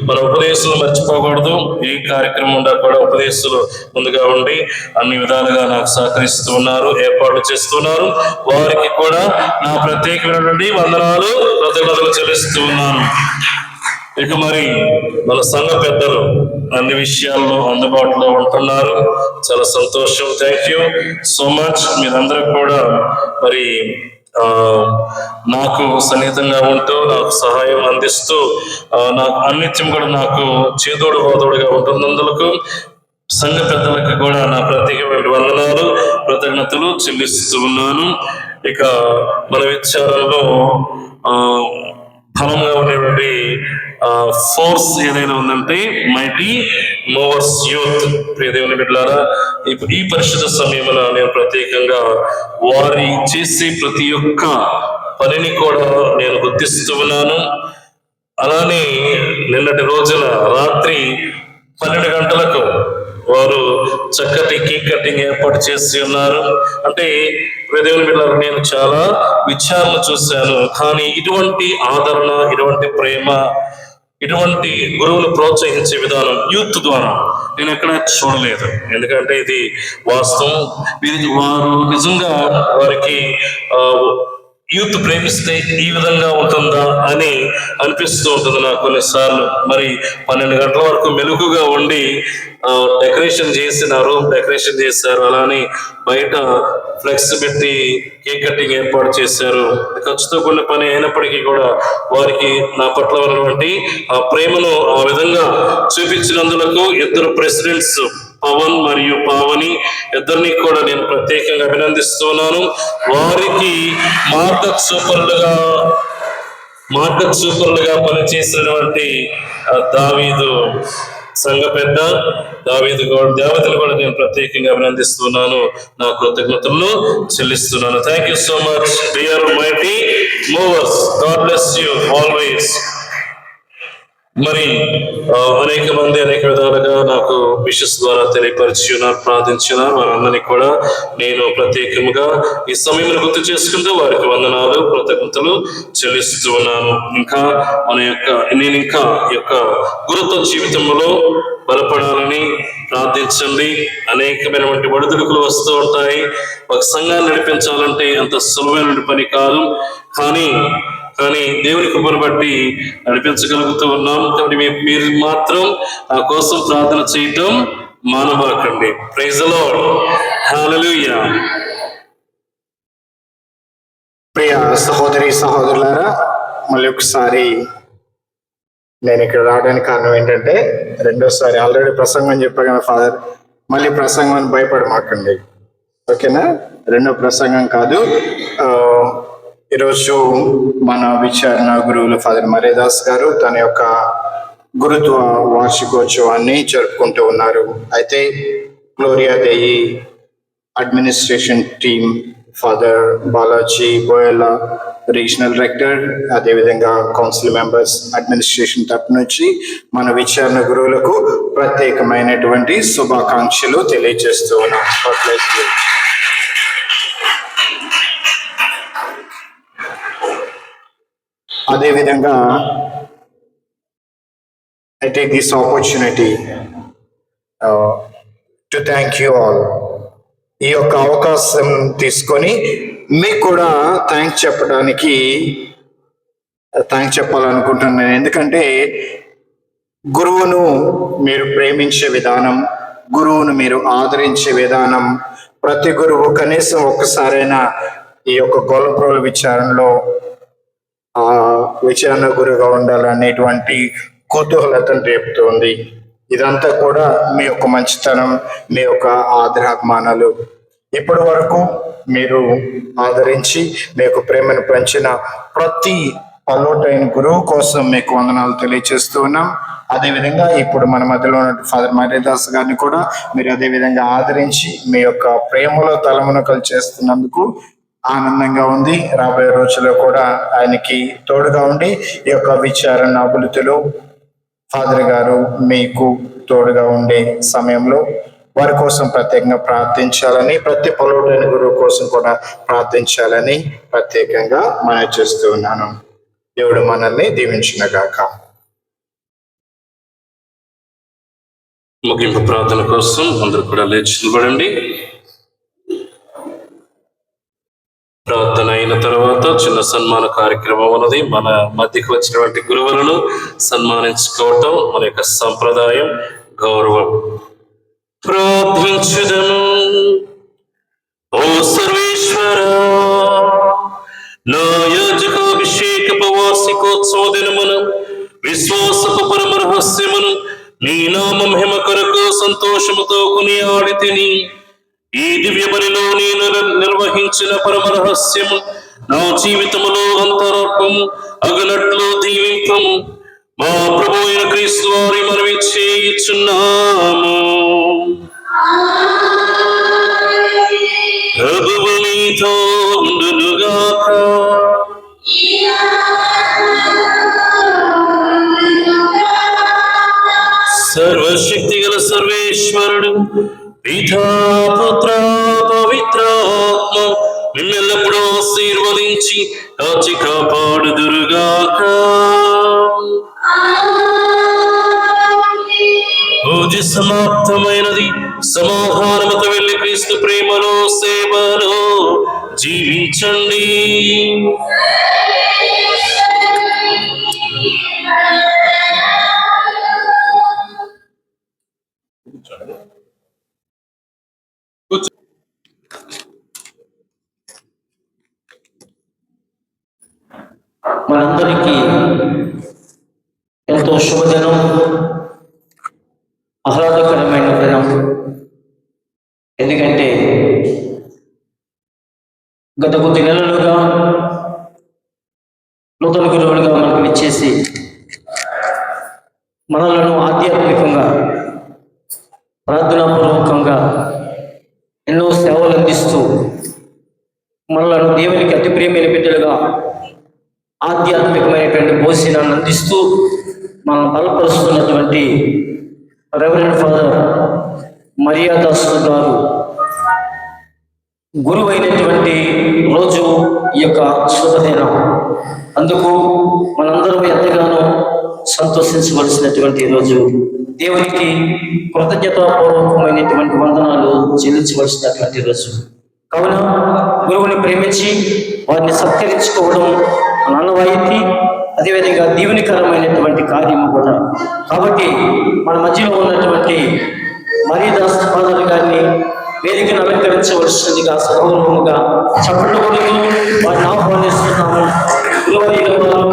మన ఉపదేశాలు మర్చిపోకూడదు. ఏ కార్యక్రమం ఉండా కూడా ఉపదేశాలు ముందుగా ఉండి అన్ని విధాలుగా నాకు సహకరిస్తూ ఉన్నారు, ఏర్పాట్లు చేస్తున్నారు. వారికి కూడా నా ప్రత్యేకమైనటువంటి వందనాలు, కృతజ్ఞతలు చెల్లిస్తూ ఉన్నాను. ఇక మరి మన సంఘ పెద్దలు అన్ని విషయాల్లో అందుబాటులో ఉంటున్నారు. చాలా సంతోషం. Thank you so much. మీరందరూ కూడా మరి నాకు సన్నిహితంగా ఉంటూ నాకు సహాయం అందిస్తూ నాకు అన్నిత్యం కూడా నాకు చేదోడు హోదోడుగా ఉంటున్నందుకు సంఘ పెద్దలకు కూడా నా ప్రత్యేకమైన వందనాలు, కృతజ్ఞతలు చెల్లిస్తూ ఉన్నాను. ఇక మన విచారణలో ఫలంగా ఉండేటువంటి ఫోర్స్ ఏదైనా ఉందంటే మైటీ మూవర్స్ యూత్. ప్రియ దేవుని బిడ్డలారా, ఇప్పుడు ఈ పరిశుద్ధ సమయంలో నేను ప్రత్యేకంగా వారి చేసే ప్రతి ఒక్క పనిని కూడా నేను గుర్తిస్తూ ఉన్నాను. అలానే నిన్నటి రోజున రాత్రి 12 గంటలకు వారు చక్కటి కేక్ కటింగ్ ఏర్పాటు చేసి ఉన్నారు. అంటే దేవుని బిడ్డలారా, నేను చాలా విచారణ చూశాను, కానీ ఇటువంటి ఆదరణ, ఇటువంటి ప్రేమ, ఇటువంటి గురువులు ప్రోత్సహించే విధానం యూత్ ద్వారా నేను ఎక్కడ చూడలేదు. ఎందుకంటే ఇది వాస్తవం. ఇది వారు నిజంగా వారికి యూత్ ప్రేమిస్తే ఈ విధంగా ఉంటుందా అని అనిపిస్తూ ఉంటుంది నాకు కొన్నిసార్లు. మరి 12 గంటల వరకు మెలుగుగా ఉండి డెకరేషన్ చేసినారు, డెకరేషన్ చేశారు. అలానే బయట ఫ్లెక్స్ పెట్టి కేక్ కటింగ్ ఏర్పాటు చేశారు. ఖర్చుతో కూడిన పని అయినప్పటికీ కూడా వారికి నా పట్ల ఉన్నటువంటి ఆ ప్రేమను ఆ విధంగా చూపించినందులకు ఇద్దరు ప్రెసిడెంట్స్, పవన్ మరియు పావని, ఇద్దరిని కూడా నేను ప్రత్యేకంగా అభినందిస్తున్నాను. వారికి మార్గదర్శకులుగా పనిచేసినటువంటి దావీదు సంఘ పెద్ద దేవతలు కూడా నేను ప్రత్యేకంగా అభినందిస్తున్నాను, నా కృతజ్ఞతలను చెల్లిస్తున్నాను. Thank you so much dear mighty movers. God bless you always. మరి అనేక మంది అనేక విధాలుగా నాకు విషెస్ ద్వారా తెలియపరిచి ఉన్నారు, ప్రార్థించినారు. వారందరినీ కూడా నేను ప్రత్యేకంగా ఈ సమయంలో గుర్తు చేసుకుంటూ వారికి వందనాలు, కృతజ్ఞతలు చెల్లిస్తూ ఉన్నాను. నేను ఇంకా గురుత్వ జీవితంలో బలపడాలని ప్రార్థించండి. అనేకమైనటువంటి ఒడిదుడుకులు వస్తూ ఉంటాయి. ఒక సంఘాన్ని నడిపించాలంటే అంత సులభమైన పని కాదు, కానీ దేవుని కృపను బట్టి నడిపించగలుగుతూ ఉన్నాం. కాబట్టి మీరు మాత్రం ఆ కోసం ప్రార్థన చేయటం మానబాకండి. Praise the lord. హల్లెలూయా. ప్రియ సహోదరి సహోదరులారా, మళ్ళీ ఒకసారి నేను ఇక్కడ రావడానికి కారణం ఏంటంటే, రెండోసారి ఆల్రెడీ ప్రసంగం చెప్పా కదా ఫాదర్, మళ్ళీ ప్రసంగం అని భయపడమాకండి, ఓకేనా? రెండో ప్రసంగం కాదు. ఈరోజు మన విచారణ గురువులు ఫాదర్ మరేదాస్ గారు తన యొక్క గురుత్వ వార్షికోత్సవాన్ని జరుపుకుంటూ ఉన్నారు. అయితే Gloria Dei administration team, father Balaji Boyala regional director, అదేవిధంగా కౌన్సిల్ మెంబర్స్, అడ్మినిస్ట్రేషన్ తరపు నుంచి మన విచారణ గురువులకు ప్రత్యేకమైనటువంటి శుభాకాంక్షలు తెలియజేస్తూ ఉన్నాం. అదేవిధంగా I take this opportunity to thank you all. ఈ యొక్క అవకాశం తీసుకొని మీకు కూడా థ్యాంక్స్ చెప్పాలనుకుంటున్నాను. ఎందుకంటే గురువును మీరు ప్రేమించే విధానం, గురువును మీరు ఆదరించే విధానం, ప్రతి గురువు కనీసం ఒక్కసారైనా ఈ యొక్క గొల్లప్రోలు విచారణలో విచారణ గురుగా ఉండాలనేటువంటి కుతూహలతను రేపుతోంది. ఇదంతా కూడా మీ యొక్క మంచితనం, మీ యొక్క ఆదరాభిమానాలు. ఇప్పటి వరకు మీరు ఆదరించి మీకు ప్రేమను పంచిన ప్రతి పల్లోటైన గురువు కోసం మీకు వందనాలు తెలియజేస్తూ ఉన్నాం. అదేవిధంగా ఇప్పుడు మన మధ్యలో ఉన్న ఫాదర్ మరేదాస్ గారిని కూడా మీరు అదేవిధంగా ఆదరించి మీ యొక్క ప్రేమలో తలమునకలు చేస్తున్నందుకు ఆనందంగా ఉంది. రాబోయే రోజుల్లో కూడా ఆయనకి తోడుగా ఉండి ఈ యొక్క విచారణ అభివృద్ధిలో ఫాదర్ గారు మీకు తోడుగా ఉండే సమయంలో వారి కోసం ప్రత్యేకంగా ప్రార్థించాలని, ప్రతి పలువురైన గురువు కోసం కూడా ప్రార్థించాలని ప్రత్యేకంగా మనవి చేస్తూ ఉన్నాను. దేవుడు మనల్ని దీవించునుగాక. ముగింపు ప్రార్థన కోసం అందరూ కూడా లేచి నిలబడండి. ప్రార్థన అయిన తర్వాత చిన్న సన్మాన కార్యక్రమం ఉన్నది. మన మధ్యకు వచ్చినటువంటి గురువులను సన్మానించుకోవటం మన యొక్క సంప్రదాయం, గౌరవం. ప్రార్థించుదము. ఓ సర్వేశ్వర, నా యాజకాభిషేకపు వార్షికోత్సవ దినమున విశ్వాసపు పరమ రహస్యమును నీ నామ మహిమ కొరకు సంతోషముతో కొనియాడితిని. ఈ దివ్య బలిలో నేను నిర్వహించిన పరమ రహస్యము నా జీవితములో అంతరాత్మము అగనట్లు దీవింపము. మా ప్రభు అయిన క్రీస్తు వారి మనవి చేయుచున్నాము. ప్రభువు మీతో ఉండునుగాక. సర్వశక్తి గల సర్వేశ్వరుడు పితా పుత్ర పవిత్రాత్మ మిమ్మెల్లప్పుడూ ఆశీర్వదించి కాచి కాపాడుదురుగాక. పూజ సమాప్తమైనది. సమాధానముతో వెళ్ళి క్రీస్తు ప్రేమలో సేవలో జీవించండి. మనందరికీ ఎంతో శుభదినం, ఆహ్లాదకరమైన దినం. ఎందుకంటే గత కొద్ది నెలలుగా నూతన గురువులుగా మనకు ఇచ్చేసి మనలను ఆధ్యాత్మికంగా ప్రార్థనాపూర్వకంగా ఎన్నో సేవలు అందిస్తూ మనలను దేవునికి అతి ప్రియమైన బిడ్డలుగా ఆధ్యాత్మికమైనటువంటి భోజనాన్ని అందిస్తూ మనం బలపరుస్తున్నటువంటి రెవరెండ్ ఫాదర్ మర్యాదాసు గారు గురువు అయినటువంటి రోజు ఈ యొక్క శుభదినం. అందుకు మనందరం ఎంతగానో సంతోషించవలసినటువంటి రోజు. దేవునికి కృతజ్ఞతాపూర్వకమైనటువంటి వందనాలు చెల్లించవలసినటువంటి రోజు. కావున గురువుని ప్రేమించి వారిని సత్కరించుకోవడం ఆనవాయితీ, అదేవిధంగా దీవెనకరమైనటువంటి కార్యము కూడా. కాబట్టి మన మధ్యలో ఉన్నటువంటి మర్యాదాస్ ఫాదర్ గారిని వేదికను అలంకరించవలసిందిగా సగౌరవముగా చప్పట్లు కొడుతూ వారిని ఆహ్వానిస్తున్నాము. గురువర్యుల వారు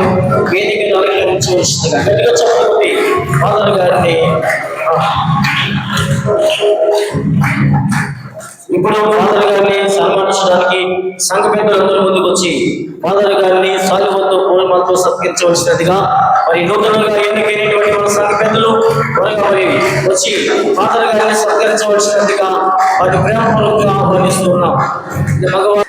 వేదికను అలంకరించవలసిందిగా గట్టిగా చప్పట్లు కొట్టి ఫాదర్ గారిని ఇప్పుడు ఫాదర్ గారిని సన్మానించడానికి సంఘ పెద్దలందరూ ముందుకు వచ్చి ఫాదర్ గారిని సాలువతో పూలమాలతో సత్కరించవలసినదిగా మరి నూతనంగా ఎన్నికైనటువంటి మన సంఘ పెద్దలు త్వరగా మరి వచ్చి ఫాదర్ గారిని సత్కరించవలసినదిగా వారి ప్రేమపూర్వకంగా ఆహ్వానిస్తున్నాం. భగవాన్